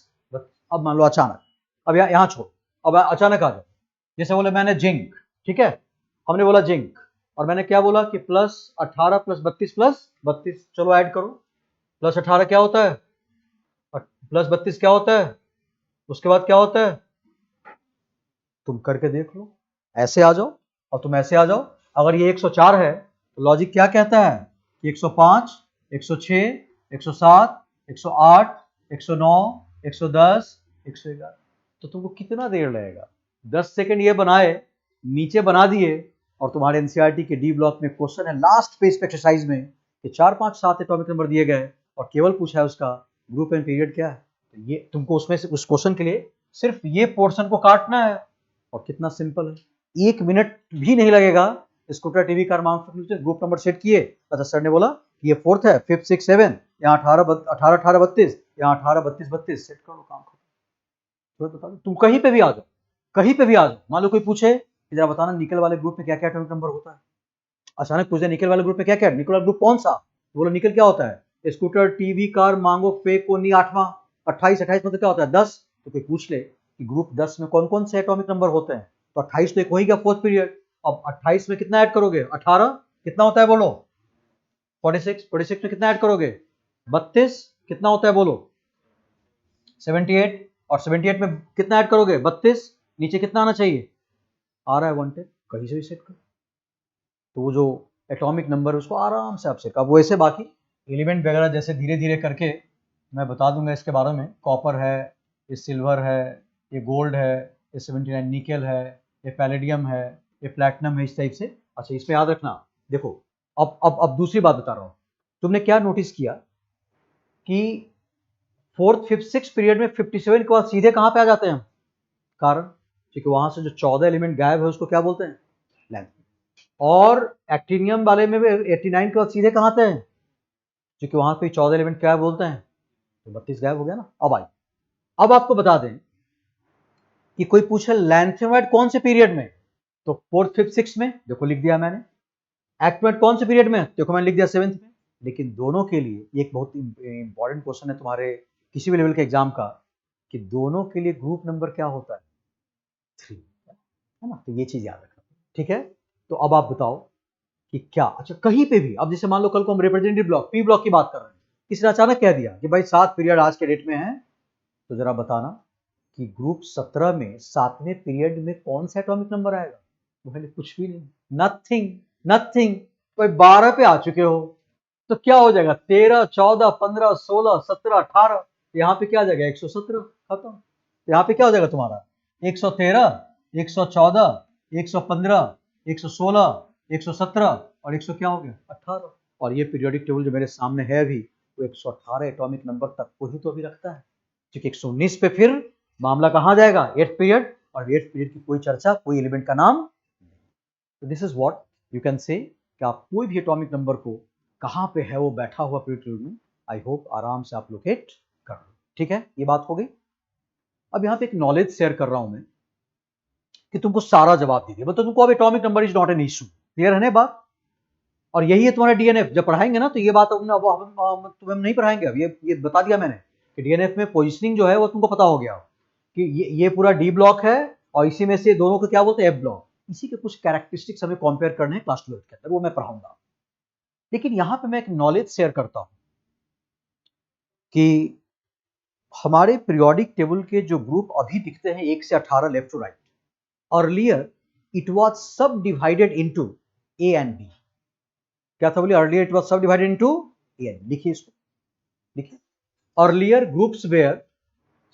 अब मान लो अचानक, अब यहां छोड़, अब अचानक आ जाओ। जैसे बोले मैंने जिंक, ठीक है, हमने बोला जिंक, और मैंने क्या बोला कि प्लस 18 प्लस 32 प्लस 32, चलो ऐड करो। प्लस 18 क्या होता है, प्लस 32 क्या होता है, उसके बाद क्या होता है, तुम करके देख लो। ऐसे आ जाओ, और तुम ऐसे आ जाओ। अगर ये 104 है तो लॉजिक क्या कहता है कि 105 106 107 108 109 110 111। तो तुमको कितना देर लगेगा, 10 सेकंड ये बनाए, नीचे बना दिए, और तुम्हारे एनसीईआरटी के डी ब्लॉक में क्वेश्चन है लास्ट पेज पे एक्सरसाइज में कि 4 5 7 एटॉमिक नंबर दिए गए, और केवल पूछा है उसका ग्रुप एंड पीरियड क्या है। तो ये तुमको उसमें से उस क्वेश्चन के लिए सिर्फ ये पोर्शन को काटना है, और कितना सिंपल है, 1 मिनट भी नहीं लगेगा। Scooter TV car marks group number set किए, अच्छा सर ने बोला कि ये फोर्थ है, 5th 6th 7, यहाँ 18 18 32, यहाँ 18 32 32, सेट कर लो, काम खत्म। तो बता दो, तुम कहीं पे भी आ जाओ, कहीं पे भी आ जाओ। मान लो कोई पूछे कि जरा बताना निकल वाले ग्रुप में क्या क्या एटॉमिक नंबर होता है, अचानक पूछे निकल वाले ग्रुप में क्या क्या, निकल वाला ग्रुप कौन सा, तो बोलो निकल क्या होता है, स्कूटर टीवी कार मांगो फेकोनी 8वां, 28 28 मतलब क्या होता है 10। तो कोई पूछ ले कि ग्रुप 10 में कौन कौन से एटॉमिक नंबर होते हैं, तो 28 तो एक हो ही गया फोर्थ पीरियड। अब 28 में कितना ऐड करोगे, 18 कितना होता है बोलो, 46 46 में कितना ऐड करोगे, 32 कितना होता है बोलो, 78, और 78 में कितना ऐड करोगे, 32, नीचे कितना आना चाहिए, आ रहा है 110, कहीं से भी सेट करो। तो वो जो एटॉमिक नंबर उसको आराम से आप सेट, अब वैसे बाकी एलिमेंट वगैरह जैसे धीरे धीरे करके मैं बता दूंगा इसके बारे में। कॉपर है, ये सिल्वर है, ये गोल्ड है, ये 79 निकेल है, ये पैलेडियम है, ये प्लैटिनम है, इस टाइप से। अच्छा इसमें याद रखना, देखो अब दूसरी बात बता रहा हूँ। तुमने क्या नोटिस किया कि फोर्थ फिफ्थ सिक्स पीरियड में 57 के बाद सीधे कहाँ पे आ जाते हैं हम, कारण क्योंकि वहां से जो 14 एलिमेंट गायब है उसको क्या बोलते हैं, लेंथ। और एक्टिनियम वाले में भी 89 के बाद सीधे कहाँ आते हैं, क्योंकि वहां पे 14 एलिमेंट क्या बोलते हैं, तो 32 गायब हो गया ना। अब आई, अब आपको बता दें कि कोई पूछे लैंथेनॉइड कौन से पीरियड में, तो फोर्थ फिफ्थ सिक्स में, देखो लिख दिया मैंने। एक्टिनॉइड कौन से पीरियड में, देखो मैंने लिख दिया 7th में। लेकिन दोनों के लिए एक बहुत इंपॉर्टेंट क्वेश्चन है तुम्हारे किसी भी लेवल के एग्जाम का, कि दोनों के लिए ग्रुप नंबर क्या होता है, 3, है ना। तो ये चीज याद रखना, ठीक है। तो अब आप बताओ कि क्या, अच्छा कहीं पे भी, अब जैसे मान लो कल को हम रिप्रेजेंटेटिव ब्लॉक पी ब्लॉक की बात कर रहे हैं, किसी ने अचानक कह दिया कि भाई 7 पीरियड आज के डेट में है, तो जरा बताना कि ग्रुप 17 में 7वें पीरियड में कौन सा एटॉमिक नंबर आएगा? बोले कुछ भी नहीं, नथिंग नथिंग। भाई 12 पे आ चुके हो तो क्या हो जाएगा? 13, 14, 15, 16, 17, 18, यहाँ पे क्या आ जाएगा? 117, खत्म। यहाँ पे क्या हो जाएगा तुम्हारा? 113, 114, 115, 116, 117 और 100 क्या हो गया? 18। और ये पीरियोडिक टेबल जो मेरे सामने है अभी, वो 118 एटॉमिक नंबर तक को ही तो अभी रखता है, क्योंकि 119 पे फिर मामला कहाँ जाएगा? 8th पीरियड, और 8th पीरियड की कोई चर्चा, कोई एलिमेंट का नाम। तो this is what you can say कि आप कोई भी एटॉमिक नंबर को कहाँ पे है वो बैठा हुआ पीरियड टेबल में, आई होप आराम से आप लोकेट कर लो। ठीक है, ये बात हो गई। अब यहाँ पे एक नॉलेज शेयर कर रहा हूं मैं कि तुमको सारा जवाब दे दिया, मतलब तुमको अब atomic number is not an issue. Clear है ना बात? और यही है तुम्हारा डीएनएफ। जब पढ़ाएंगे ना तो ये बात तुम्हें नहीं पढ़ाएंगे, अब ये बता दिया मैंने कि डीएनएफ में पोजिशनिंग जो है वो तुमको पता हो गया कि ये पूरा डी ब्लॉक है और इसी में से दोनों को क्या बोलते हैं? F block. इसी के कुछ कैरेक्टरिस्टिक्स हमें कंपेयर करने हैं क्लास 12 के अंदर, वो मैं पढ़ाऊंगा। लेकिन यहां पे मैं एक नॉलेज शेयर करता हूं कि हमारे पीरियोडिक टेबल के जो ग्रुप अभी दिखते हैं 1 से 18 left to right, earlier it was सब divided into A and B. क्या था बोलिए? अर्लियर इट वाज सब divided into A and B. लिखिए इसको, लिखिए। अर्लियर ग्रुप्स वेयर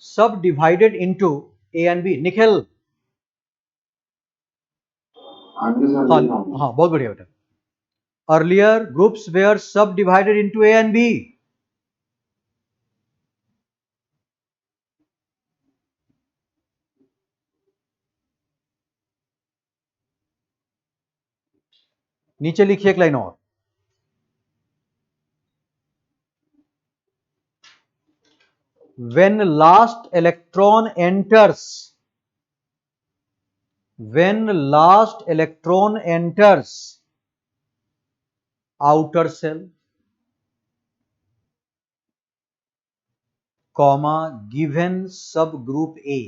सब divided into A and B. Nikhil, हाँ जी सर, हाँ लिखा हूँ। हाँ, बहुत बढ़िया बेटा। अर्लियर ग्रुप्स वेयर सब divided into A and B. नीचे लिखिए एक लाइन और। When last electron enters, when last electron enters outer cell, comma given subgroup A,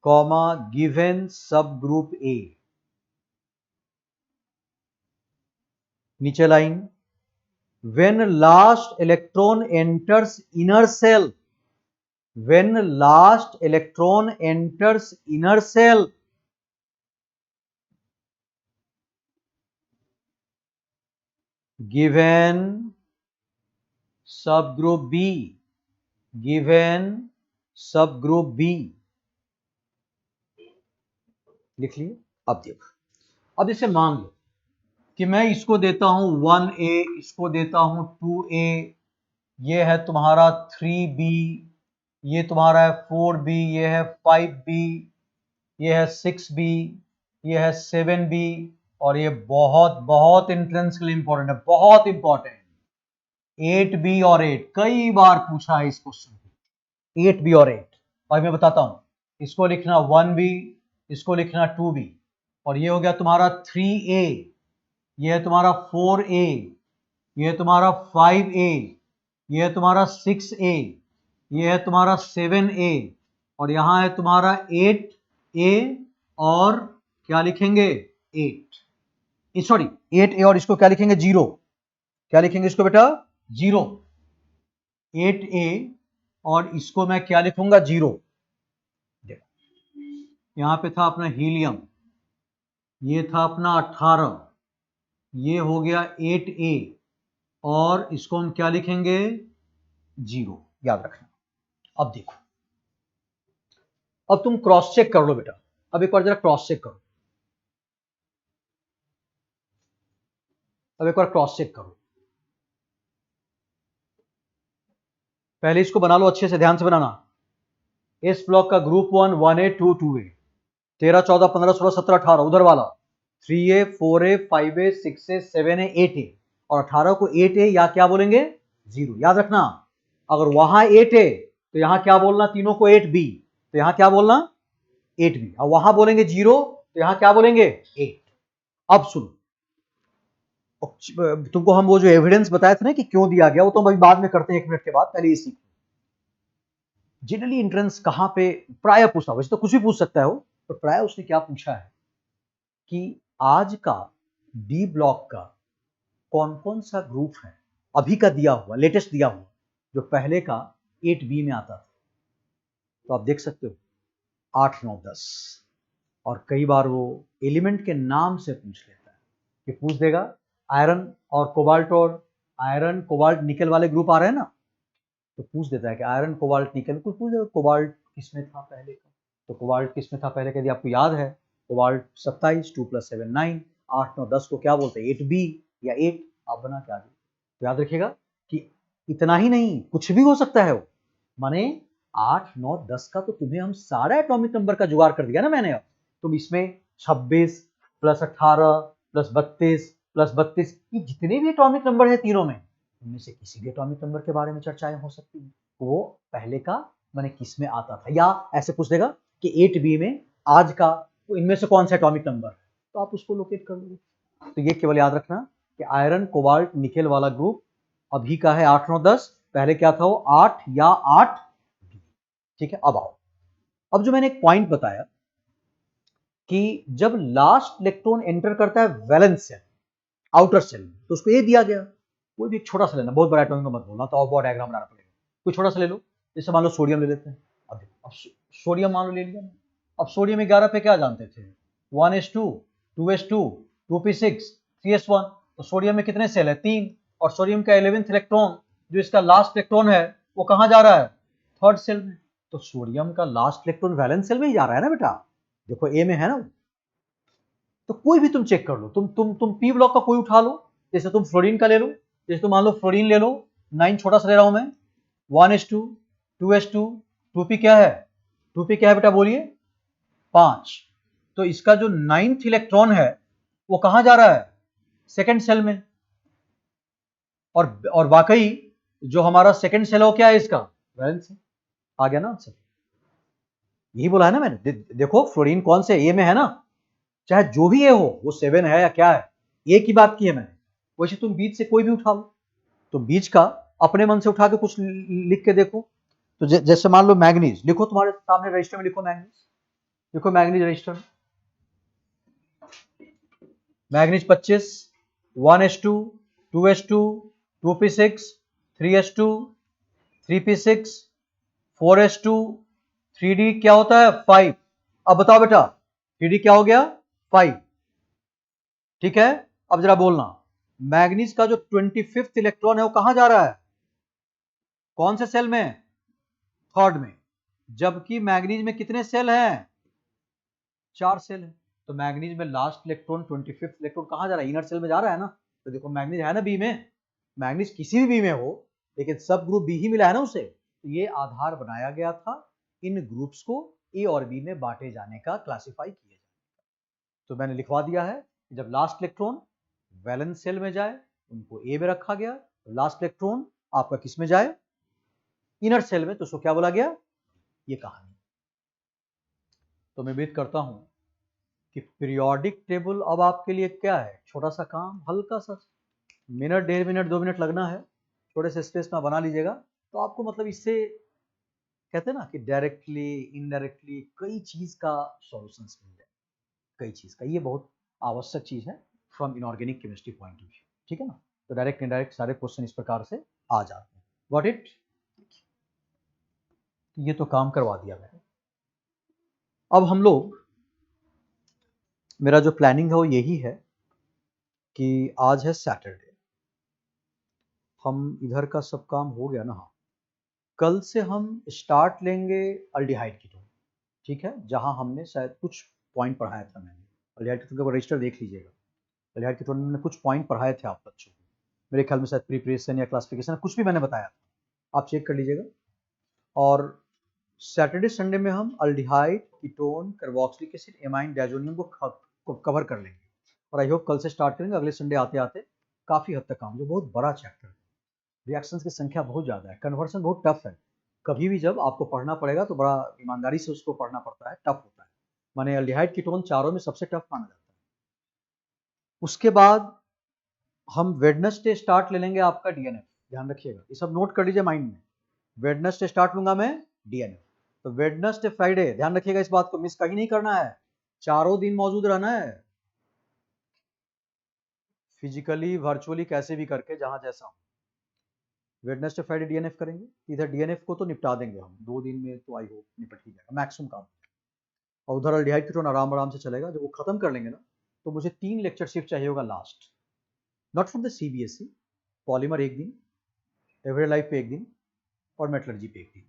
comma given subgroup A, नीचे line, when last electron enters inner cell, when last electron enters inner cell, given subgroup B, given subgroup B। लिख लिए? अब देखो, अब इसे मान लो कि मैं इसको देता हूं 1A, इसको देता हूं 2A, ये है तुम्हारा 3B, ये तुम्हारा है 4B, ये है 5B, ये है 6B, ये है 7B, और ये बहुत बहुत एंट्रेंस के लिए इंपॉर्टेंट है, बहुत इंपॉर्टेंट, 8B और 8। कई बार पूछा है इस क्वेश्चन को, 8B और 8। और मैं बताता हूं, इसको लिखना 1B, इसको लिखना 2B, और ये हो गया तुम्हारा 3A, ये है तुम्हारा 4A, ये है तुम्हारा 5A, ये है तुम्हारा 6A, ये है तुम्हारा 7A, और यहां है तुम्हारा 8A, और क्या लिखेंगे? 8, सॉरी 8A, और इसको क्या लिखेंगे? 0। क्या लिखेंगे इसको बेटा? 0। 8A, और इसको मैं क्या लिखूंगा? 0। यहां पे था अपना हीलियम, ये था अपना 18, ये हो गया 8A, और इसको हम क्या लिखेंगे? 0। याद रखना। अब देखो, अब तुम क्रॉस चेक कर लो बेटा, अब एक बार जरा क्रॉस चेक करो, अब एक बार क्रॉस चेक करो। पहले इसको बना लो अच्छे से, ध्यान से बनाना। इस ब्लॉक का ग्रुप 1 1A 2 2A, 13 14 15 16 17 18, उधर वाला 3A 4A 5A 6A 7A 8A, और 18 को 8A या क्या बोलेंगे? 0। याद रखना, अगर वहां 8A तो यहां क्या बोलना? तीनों को 8B, तो यहां क्या बोलना? 8B, और वहां बोलेंगे 0 तो यहां क्या बोलेंगे? 8। अब सुनो, तुमको हम वो जो एविडेंस बताए थे ना कि क्यों दिया गया, वो तो हम अभी बाद में करते हैं, 1 मिनट के बाद। पहले ये सीखो, जनरली एंट्रेंस कहां पे प्राय पूछा, वैसे तो कुछ भी पूछ सकता है वो, पर प्राय उसने क्या पूछा है कि आज का डी ब्लॉक का कौन कौन सा ग्रुप है अभी का दिया हुआ, लेटेस्ट दिया हुआ, जो पहले का 8B में आता था। तो आप देख सकते हो 8, 9, 10, और कई बार वो एलिमेंट के नाम से पूछ लेता है कि पूछ देगा आयरन और कोबाल्ट निकल वाले ग्रुप आ रहे हैं ना, तो पूछ देता है कि आयरन कोबाल्ट निकल, कुछ पूछ देगा कोबाल्ट किसमें था पहले का। तो कोबाल्ट किसमें था पहले का यदि आपको याद है, कोबाल्ट 27, 2 + 7 9, 8, 9, 10 को क्या बोलते हैं, 8B या 8, आप बना के आ जाए। तो याद रखिएगा कि इतना ही नहीं, कुछ भी हो सकता है वो, माने 8, 9, 10 का तो तुम्हें हम सारा एटॉमिक नंबर का जुगाड़ कर दिया ना मैंने। अब तुम इसमें 26 + 18 + 32 + 32, ये जितने भी एटॉमिक नंबर है तीनों में, उनमें से किसी भी एटॉमिक नंबर के बारे में चर्चाएं हो सकती हैं। वो पहले का माने किस में आता था, या ऐसे पूछ देगा कि 8B में आज का इनमें से कौन सा एटॉमिक नंबर है, तो आप उसको लोकेट कर लोगे। तो ये केवल याद रखना कि आयरन कोबाल्ट निकेल वाला ग्रुप अभी का है 8, 9, 10, पहले क्या था वो 8 या 8। ठीक है, अब आओ, अब जो मैंने एक पॉइंट बताया कि जब लास्ट इलेक्ट्रॉन एंटर करता है वैलेंस सेल, आउटर सेल में, तो उसको ये दिया गया, कोई भी एक छोटा सा लेना, बहुत बड़ा एटॉमिक मत बोलना, तो और डायग्राम बनाना पड़ेगा, कोई छोटा सा ले लो। जैसे मान लो सोडियम ले लेते हैं। अब सोडियम मान लो ले लिया। अब सोडियम 11 पे क्या जानते थे, 1s2, 2s2, 2p6, 3s1। तो सोडियम में कितने सेल है, 3, और सोडियम का 11th इलेक्ट्रॉन जो इसका लास्ट इलेक्ट्रॉन है वो कहां जा रहा है, 3rd सेल में। तो सोडियम का लास्ट इलेक्ट्रॉन वैलेंस सेल में ही जा रहा है ना बेटा, देखो ए में है ना। तो कोई भी तुम चेक कर लो, तुम पी ब्लॉक का कोई उठा लो, जैसे तुम फ्लोरीन का ले लो, जैसे तुम मान लो फ्लोरीन ले लो, 9 छोटा सा ले रहा हूं मैं, 1s2, 2s2, 2p क्या है, 2p क्या है बेटा बोलिए, 5। तो इसका जो 9th इलेक्ट्रॉन है वो कहां जा रहा है, 2nd सेल में। और वाकई जो हमारा 2nd सेल हो क्या है इसका, वैलेंस। आ गया ना आंसर, यही बोला है ना मैंने। देखो फ्लोरीन कौन से ए में है ना, चाहे जो भी ए हो, वो 7 है या क्या है, ए की बात की है मैंने। वैसे तुम बीच से कोई भी उठा लो, तो बीच का अपने मन से उठा के कुछ लिख के देखो। तो जैसे मान लो मैग्नीज, लिखो तुम्हारे सामने रजिस्टर में, लिखो मैग्नीज, लिखो मैग्नीज रजिस्टर में, manganese 25, 1s2, 2s2, 2p6, 3s2, 3p6, 4s2, 3d क्या होता है 5। अब बताओ बेटा 3d क्या हो गया 5। ठीक है, अब जरा बोलना, मैग्नीज का जो 25th इलेक्ट्रॉन है वो कहां जा रहा है, कौन से सेल में, 3rd में। जबकि मैग्नीज में कितने सेल हैं, 4 सेल है। तो मैग्नीज में लास्ट इलेक्ट्रॉन 25th इलेक्ट्रॉन कहां जा रहा है, इनर सेल में जा रहा है ना। तो देखो मैग्नीज है ना बी में, मैग्नीज किसी भी बी में हो, लेकिन सब ग्रुप बी ही मिला है ना उसे। तो ये आधार बनाया गया था इन ग्रुप्स को ए और बी में बांटे जाने का, क्लासिफाई किया जाए। तो मैंने लिखवा दिया है, जब लास्ट इलेक्ट्रॉन वैलेंस सेल में जाए उनको ए में रखा गया, तो लास्ट इलेक्ट्रॉन आपका किस में जाए, इनर सेल में, तो उसको क्या बोला गया, ये कहानी। तो मैं उम्मीद करता हूं कि पीरियोडिक टेबल अब आपके लिए क्या है, छोटा सा काम, हल्का सा, मिनट 1.5 मिनट 2 मिनट लगना है, थोड़े से स्पेस में बना लीजिएगा। तो आपको मतलब इससे कहते हैं ना कि डायरेक्टली इनडायरेक्टली कई चीज का सॉल्यूशन मिल जाए, कई चीज का, ये बहुत आवश्यक चीज है from inorganic chemistry point of view. ठीक है ना, तो डायरेक्ट इनडायरेक्ट सारे क्वेश्चन इस प्रकार से आ जाते हैं। गॉट इट, ये तो काम करवा दिया मैंने। अब हम लोग, मेरा जो प्लानिंग है वो यही है कि आज है सैटरडे, हम इधर का सब काम हो गया ना, हाँ, कल से हम स्टार्ट लेंगे अल्डिहाइड कीटोन। ठीक है, जहां हमने शायद कुछ पॉइंट पढ़ाया था मैंने, अल्डिहाइड कीटोन का रजिस्टर देख लीजिएगा, अल्डिहाइड कीटोन में कुछ पॉइंट पढ़ाए थे आप बच्चों को, मेरे ख्याल में शायद प्रिपरेशन या क्लासिफिकेशन कुछ भी मैंने बताया था, आप चेक कर लीजिएगा। और सैटरडे संडे में हम aldehyde ketone carboxylic acid amine diazonium को कवर कर लेंगे। और आई होप कल से स्टार्ट करेंगे, अगले संडे आते आते काफी हद तक काम, जो बहुत बड़ा चैप्टर है, रिएक्शंस की संख्या बहुत ज्यादा है, कन्वर्सन बहुत टफ है। कभी भी जब आपको पढ़ना पड़ेगा तो बड़ा ईमानदारी से उसको पढ़ना पड़ता है, टफ होता है, माने अल्डिहाइड कीटोन चारों में सबसे टफ माना जाता है। उसके बाद हम वेडनेसडे स्टार्ट ले लेंगे आपका डीएनएफ, ध्यान रखिएगा, ये सब नोट कर लीजिए माइंड में, वेडनेसडे स्टार्ट लूंगा मैं डीएनएफ। तो वेडनेसडे फ्राइडे, ध्यान रखिएगा इस बात को, मिस कहीं नहीं करना है, चारों दिन मौजूद रहना है, फिजिकली वर्चुअली कैसे भी करके, जहां जैसा हो। वेडनेसडे फ्राइडे डीएनएफ करेंगे। इधर डीएनएफ को तो निपटा देंगे हम 2 दिन में, तो आई होप निपट ही जाएगा मैक्सिमम काम। और उधर अल्डिहाइड कीटोन आराम आराम से चलेगा। जब वो खत्म कर लेंगे ना, तो मुझे 3 लेक्चर शिफ्ट चाहिए होगा last, not from the CBSE. Polymer एक दिन, एवरेड लाइफ पे एक दिन, और मेटलर्जी पे एक दिन।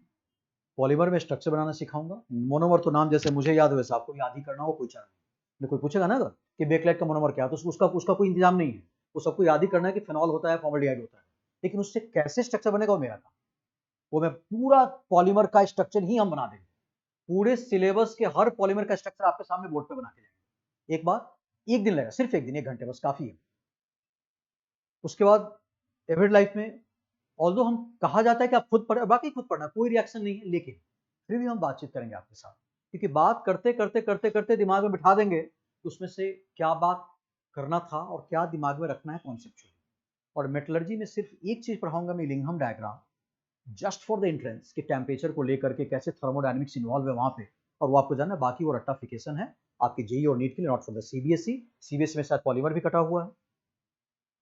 पॉलीमर में स्ट्रक्चर बनाना सिखाऊंगा। मोनोमर तो नाम जैसे मुझे याद है वैसे आपको याद ही करना हो, कोई चारा नहीं। कोई पूछेगा ना अगर कि बेकलाइट का मोनोमर क्या है, तो उसका उसका कोई इंतजाम नहीं है। वो सबको याद ही करना है कि फेनॉल होता है, फॉर्मल्डिहाइड होता है, लेकिन उससे कैसे स्ट्रक्चर बनेगा वो मेरा काम। वो मैं पूरा पॉलीमर का स्ट्रक्चर ही हम बना देंगे। पूरे सिलेबस के हर पॉलीमर का स्ट्रक्चर आपके सामने बोर्ड पे बना के जाएंगे। एक बार, एक दिन लगेगा, सिर्फ एक दिन, 1 घंटे बस काफी है। उसके बाद एवरेड लाइफ में ऑल्दो हम कहा जाता है कि आप खुद पढ़, बाकी खुद पढ़ना, कोई रिएक्शन नहीं है, लेकिन फिर भी हम बातचीत करेंगे आपके साथ, क्योंकि बात करते करते करते करते दिमाग में बिठा देंगे कि उसमें से क्या बात करना था और क्या दिमाग में रखना है कॉन्सेप्चुअली। और मेटलर्जी में सिर्फ एक चीज पढ़ाऊंगा मैं, Ellingham diagram, just for the entrance कि टेम्परेचर को लेकर के कैसे थर्मोडायनेमिक्स इन्वॉल्व है वहां पे, और वो आपको जानना है। बाकी वो रट्टाफिकेशन है आपके जेई और नीट के लिए, not for the CBSE. CBSE में शायद पॉलीमर भी कटा हुआ है,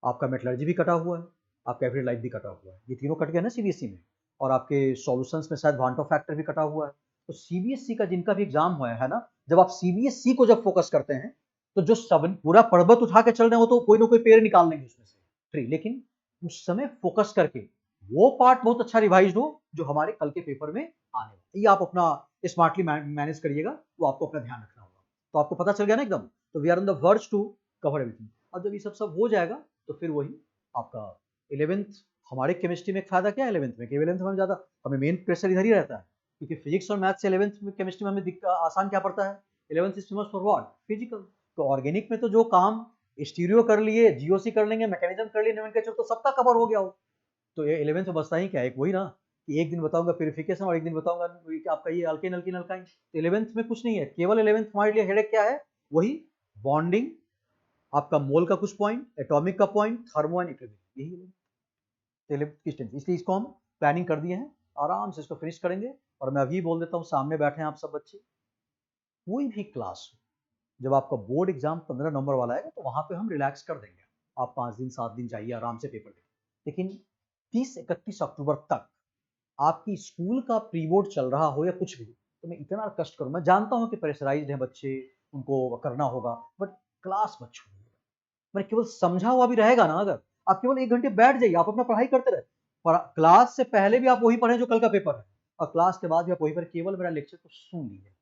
आपका मेटलर्जी भी कटा हुआ है, आपका एवरेज लाइफ भी कटा हुआ है, ये तीनों कट गया ना सीबीएसई में। और आपके सॉल्यूशंस में शायद वांटो फैक्टर भी कटा हुआ है। तो सीबीएसई का जिनका भी एग्जाम हुआ है ना, जब आप सीबीएसई को जब फोकस करते हैं, तो जो सब पूरा पर्वत उठा के चल रहे हो तो कोई ना कोई पेड़ निकाल लेंगे उसमें से ट्री, लेकिन उस समय फोकस करके वो पार्ट बहुत अच्छा रिवाइज हो जो हमारे कल के पेपर में आने वाला। ये आप अपना स्मार्टली मैनेज करिएगा, वो आपको अपना ध्यान रखना होगा। तो आपको पता चल गया ना एकदम। तो we are on the verge to cover everything. अब जब ये सब हो जाएगा तो फिर वही आपका 11th। हमारे केमिस्ट्री में एक फायदा क्या है 11th में, कि 11th में ज्यादा हमें मेन प्रेशर इधर ही रहता है, क्योंकि फिजिक्स और मैथ से 11th में केमिस्ट्री में हमें आसान क्या पड़ता है, 11th is famous for what, physical. तो ऑर्गेनिक में तो जो काम स्टीरियो कर लिए, जीओसी कर लेंगे, मैकेनिज्म कर लिए, नोमेनक्लेचर, तो सबका कवर हो गया हो। तो ये 11th में बचता ही क्या है, एक वही ना कि एक दिन बताऊंगा प्यूरिफिकेशन और एक दिन बताऊंगा कि आपका ये अल्केन अल्किन अल्काइन। तो 11th में कुछ नहीं है, केवल 11th हमारे लिए हेडेक क्या है, वही बॉन्डिंग, आपका मोल का कुछ पॉइंट, एटॉमिक का पॉइंट, थर्मो एंड इक्विलिब्रियम, यही 11th की स्ट्रेंथ। इसलिए इसको हम प्लानिंग कर दिए हैं, आराम से इसको फिनिश करेंगे। और मैं अभी बोल देता हूँ, सामने बैठे हैं आप सब बच्चे, कोई भी क्लास जब आपका बोर्ड एग्जाम 15 नवंबर वाला है तो वहां पे हम रिलैक्स कर देंगे। आप 5 दिन 7 दिन जाइए, आराम से पेपर देंगे। लेकिन 30-31 अक्टूबर तक आपकी स्कूल का प्री बोर्ड चल रहा हो या कुछ भी, तो मैं इतना कष्ट करूँ। मैं जानता हूँ कि प्रेशराइज्ड है बच्चे, उनको करना होगा, बट क्लास मत छोड़िए। मैं केवल समझा हुआ भी रहेगा ना, अगर आप केवल 1 घंटे बैठ जाइए, आप अपना पढ़ाई करते रहे, क्लास से पहले भी आप वही पढ़े जो कल का पेपर है, और क्लास के बाद भी आप वही पढ़े, केवल मेरा लेक्चर को सुन लीजिए।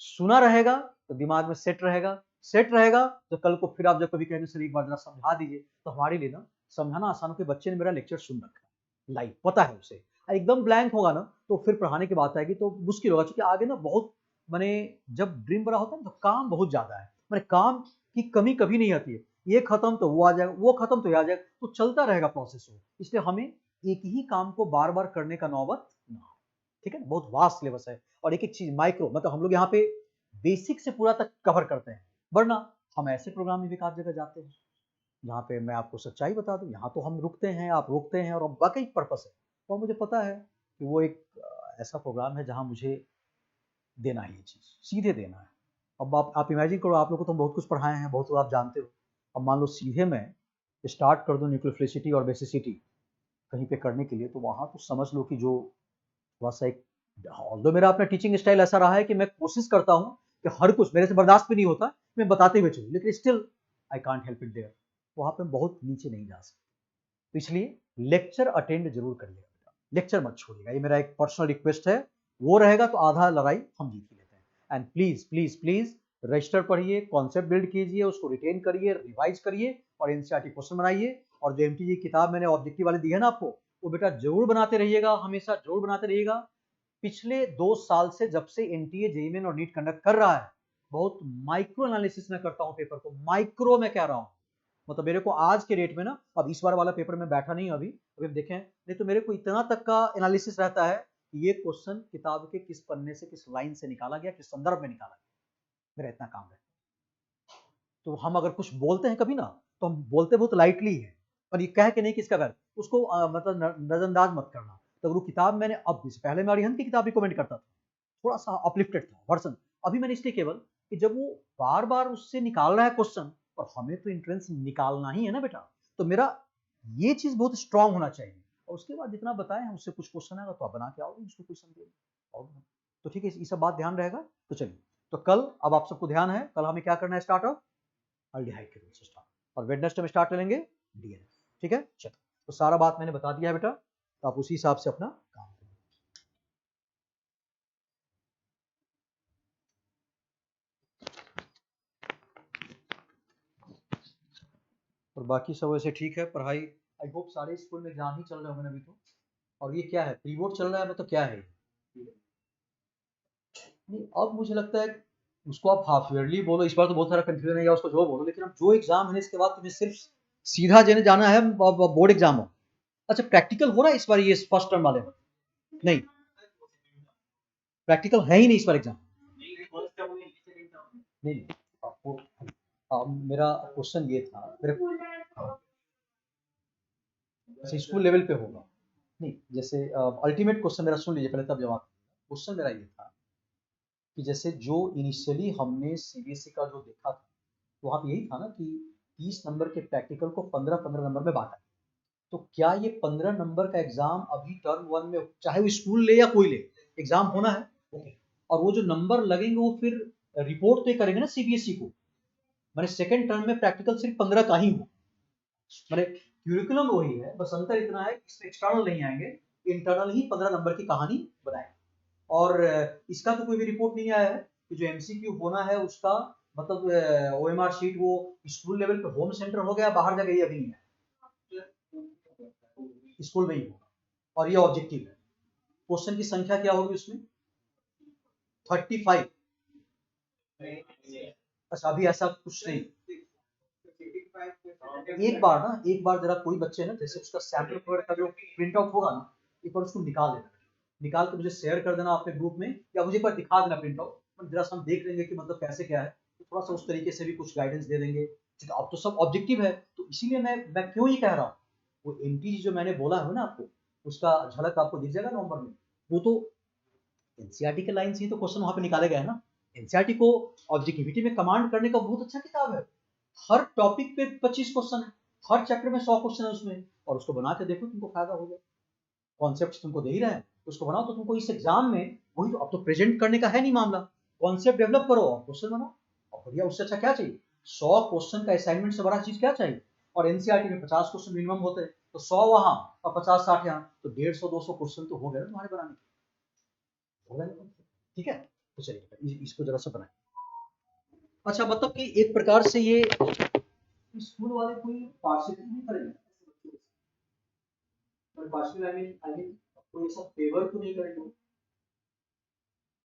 सुना रहेगा तो दिमाग में सेट रहेगा, सेट रहेगा तो कल को फिर आप जब कभी कहेंगे सर एक बार जरा समझा दीजिए, तो हमारे लिए ना समझाना आसान हो कि बच्चे ने मेरा लेक्चर सुन रखा है, लाइव पता है उसे। एकदम ब्लैंक होगा ना तो फिर पढ़ाने की बात आएगी तो मुश्किल होगा, क्योंकि आगे ना बहुत, मैंने जब ड्रीम बड़ा होता है तो काम बहुत ज्यादा है, मैंने काम की कमी कभी नहीं आती है। ये खत्म तो वो आ जाएगा, वो खत्म तो ये आ जाएगा, तो चलता रहेगा प्रोसेस हो। इसलिए हमें एक ही काम को बार बार करने का नौबत ना आए। ठीक है ना, बहुत वास्ट सिलेबस है। और एक एक चीज माइक्रो, मतलब हम लोग यहाँ पे बेसिक से पूरा तक कवर करते हैं, वरना हम ऐसे प्रोग्राम में भी काफी जगह जाते हैं जहाँ पे मैं आपको सच्चाई बता दूं, यहाँ तो हम रुकते हैं, आप रोकते हैं, और अब वाकई पर्पस है। और मुझे पता है कि वो एक ऐसा प्रोग्राम है जहाँ मुझे देना है, ये चीज़ सीधे देना है। अब आप इमेजिन करो, आप लोग को तो हम बहुत कुछ पढ़ाए हैं, बहुत कुछ आप जानते हो। अब मान लो सीधे मैं स्टार्ट कर दूं न्यूक्लियोफिलिसिटी और बेसिसिटी कहीं पे करने के लिए, तो वहाँ तो समझ लो कि जो थोड़ा सा एक, ऑल्दो मेरा अपना टीचिंग स्टाइल ऐसा रहा है कि मैं कोशिश करता हूँ कि हर कुछ मेरे से बर्दाश्त भी नहीं होता, मैं बताते हुए चलूँ, लेकिन still I can't help it there, वहाँ पे बहुत नीचे नहीं जा सकते। तो इसलिए लेक्चर अटेंड जरूर करिएगा बेटा, लेक्चर मत छोड़िएगा, ये मेरा एक पर्सनल रिक्वेस्ट है। वो रहेगा तो आधा लड़ाई हम जीत ही लेते हैं। And please please please register पढ़िए, कॉन्सेप्ट बिल्ड कीजिए, उसको रिटेन करिए, रिवाइज करिए, और एनसीईआरटी क्वेश्चन बनाइए। और जो एमटीजी किताब मैंने ऑब्जेक्टिव वाली दी है ना आपको, वो बेटा जरूर बनाते रहिएगा, हमेशा जरूर बनाते रहिएगा। पिछले 2 साल से जब से एनटीए जेईई मेन और नीट कंडक्ट कर रहा है, बहुत माइक्रो एनालिसिस में करता हूं पेपर को, माइक्रो में कह रहा हूं। मतलब मेरे को आज के डेट में ना, अब इस बार वाला पेपर में बैठा नहीं अभी अभी देखें, नहीं तो मेरे को इतना तक का एनालिसिस रहता है कि ये क्वेश्चन किताब के किस पन्ने से, किस लाइन से निकाला गया, किस संदर्भ में निकाला गया, मेरा इतना काम है। तो हम अगर कुछ बोलते हैं कभी ना, तो हम बोलते बहुत लाइटली है, पर ये कह के नहीं किसका कर, उसको मतलब नजरअंदाज मत करना। तो वो किताब मैंने, अब पहले मैं अरिहंत की किताब रिकमेंड करता था, थोड़ा सा अपलिफ्टेड था वर्सन। अभी मैंने इसलिए केवल कि जब वो बार बार उससे निकाल रहा है क्वेश्चन, और हमें तो एंट्रेंस निकालना ही है ना बेटा, तो मेरा ये चीज बहुत स्ट्रांग होना चाहिए। और उसके बाद जितना बताए हैं उससे कुछ क्वेश्चन आएगा तो आप बना के आओगे, उसको कोई संदेह नहीं। और तो ठीक है, ये सब बात ध्यान रहेगा। तो चलिए, तो कल अब आप सबको ध्यान है, कल हमें क्या करना है, स्टार्ट ऑफ अल्डिहाइड के रूल से स्टार्ट, और वेडनेसडे में स्टार्ट करेंगे डीएनए। ठीक है, चलो, तो सारा बात मैंने बता दिया है बेटा, तो आप उसी हिसाब से अपना काम करें। और बाकी सब वैसे ठीक है, पढ़ाई आई होप सारे स्कूल में एग्जाम ही चल रहे होंगे अभी तो। और ये क्या है, प्री बोर्ड चल रहा है, मतलब क्या है नहीं, अब मुझे लगता है उसको आप हाफ ईयरली बोलो, इस बार तो बहुत सारा कंफ्यूजन है, या उसको जो बोलो, लेकिन अब जो एग्जाम है इसके बाद तुम्हें सिर्फ सीधा देने जाना है, बोर्ड एग्जाम हो। अच्छा, प्रैक्टिकल हो रहा है इस बार ये फर्स्ट टर्म वाले में? नहीं, प्रैक्टिकल है ही नहीं इस बार एग्जाम। नहीं, आपको मेरा क्वेश्चन ये था, मेरे अच्छा स्कूल लेवल पे होगा नहीं, जैसे अल्टीमेट क्वेश्चन मेरा सुन लीजिए पहले, तब जवाब। क्वेश्चन मेरा ये था कि जैसे जो इनिशियली हमने सीबीएसई का जो देखा था, तो वहाँ पे यही था ना कि 30 नंबर के प्रैक्टिकल को 15-15 नंबर में बांटा। तो क्या ये 15 नंबर का एग्जाम अभी टर्म 1 में, चाहे वो स्कूल ले या कोई ले, एग्जाम होना है? ओके। और वो जो नंबर लगेंगे वो फिर रिपोर्ट तो करेंगे ना सीबीएसई को, मैंने सेकंड टर्म में प्रैक्टिकल सिर्फ 15 का ही हो, मैंने क्यूरिकुलम वही है, बस अंतर इतना है कि इसमें एक्सटर्नल नहीं आएंगे, इंटरनल ही 15 नंबर की कहानी बनाएंगे। और इसका तो कोई भी रिपोर्ट नहीं आया है कि जो एमसीक्यू होना है उसका मतलब ओएमआर शीट वो स्कूल लेवल पे होम सेंटर हो गया, बाहर जाके, ये अभी नहीं है, स्कूल में ही होगा। और ये ऑब्जेक्टिव है। क्वेश्चन की संख्या क्या होगी उसमें? 35। अच्छा, अभी ऐसा कुछ नहीं। एक बार जरा कोई बच्चे ना, जैसे उसका सैंपल पेपर का जो प्रिंट आउट होगा ना, एक बार उसको निकाल देना, निकाल के मुझे शेयर कर देना अपने ग्रुप में, या मुझे एक बार दिखा देना प्रिंट आउट, जरा हम देख लेंगे कि मतलब कैसे क्या है, तो थोड़ा सा उस तरीके से भी कुछ गाइडेंस दे देंगे। ठीक है, अब तो सब ऑब्जेक्टिव है, तो इसीलिए मैं क्यों ये कह रहा हूँ, वो एमटीजी जो मैंने बोला है ना आपको, उसका झलक आपको दिख जाएगा नवंबर में। वो तो एनसीईआरटी के लाइन से ही तो क्वेश्चन वहां पे निकाले गए हैं ना। एनसीईआरटी को ऑब्जेक्टिविटी में कमांड करने का बहुत अच्छा किताब है, हर टॉपिक पे 25 क्वेश्चन है, हर चैप्टर में 100 क्वेश्चन है उसमें, और उसको बना के देखो, तुमको फायदा होगा। कॉन्सेप्ट तुमको दे ही रहे हैं, तो उसको बनाओ, तो तुमको इस एग्जाम में वही तो, अब तो प्रेजेंट करने का है नहीं मामला, कॉन्सेप्ट डेवलप करो और क्वेश्चन बनाओ, और बढ़िया, उससे अच्छा क्या चाहिए? 100 क्वेश्चन का असाइनमेंट से बड़ा चीज क्या चाहिए? और एनसीईआरटी में 50 क्वेश्चन मिनिमम होते हैं, तो 100 वहां और 50-60 यहाँ, तो 150-200 क्वेश्चन तो हो गए ना तुम्हारे बनाने के, हो गए ना? ठीक है, तो चलिए इसको जरा सा बनाए। अच्छा, मतलब कि एक प्रकार से ये स्कूल वाले कोई पार्शियलिटी नहीं करेंगे, कोई पार्शियल आई मीन कोई ऐसा फेवर तो नहीं करेंगे,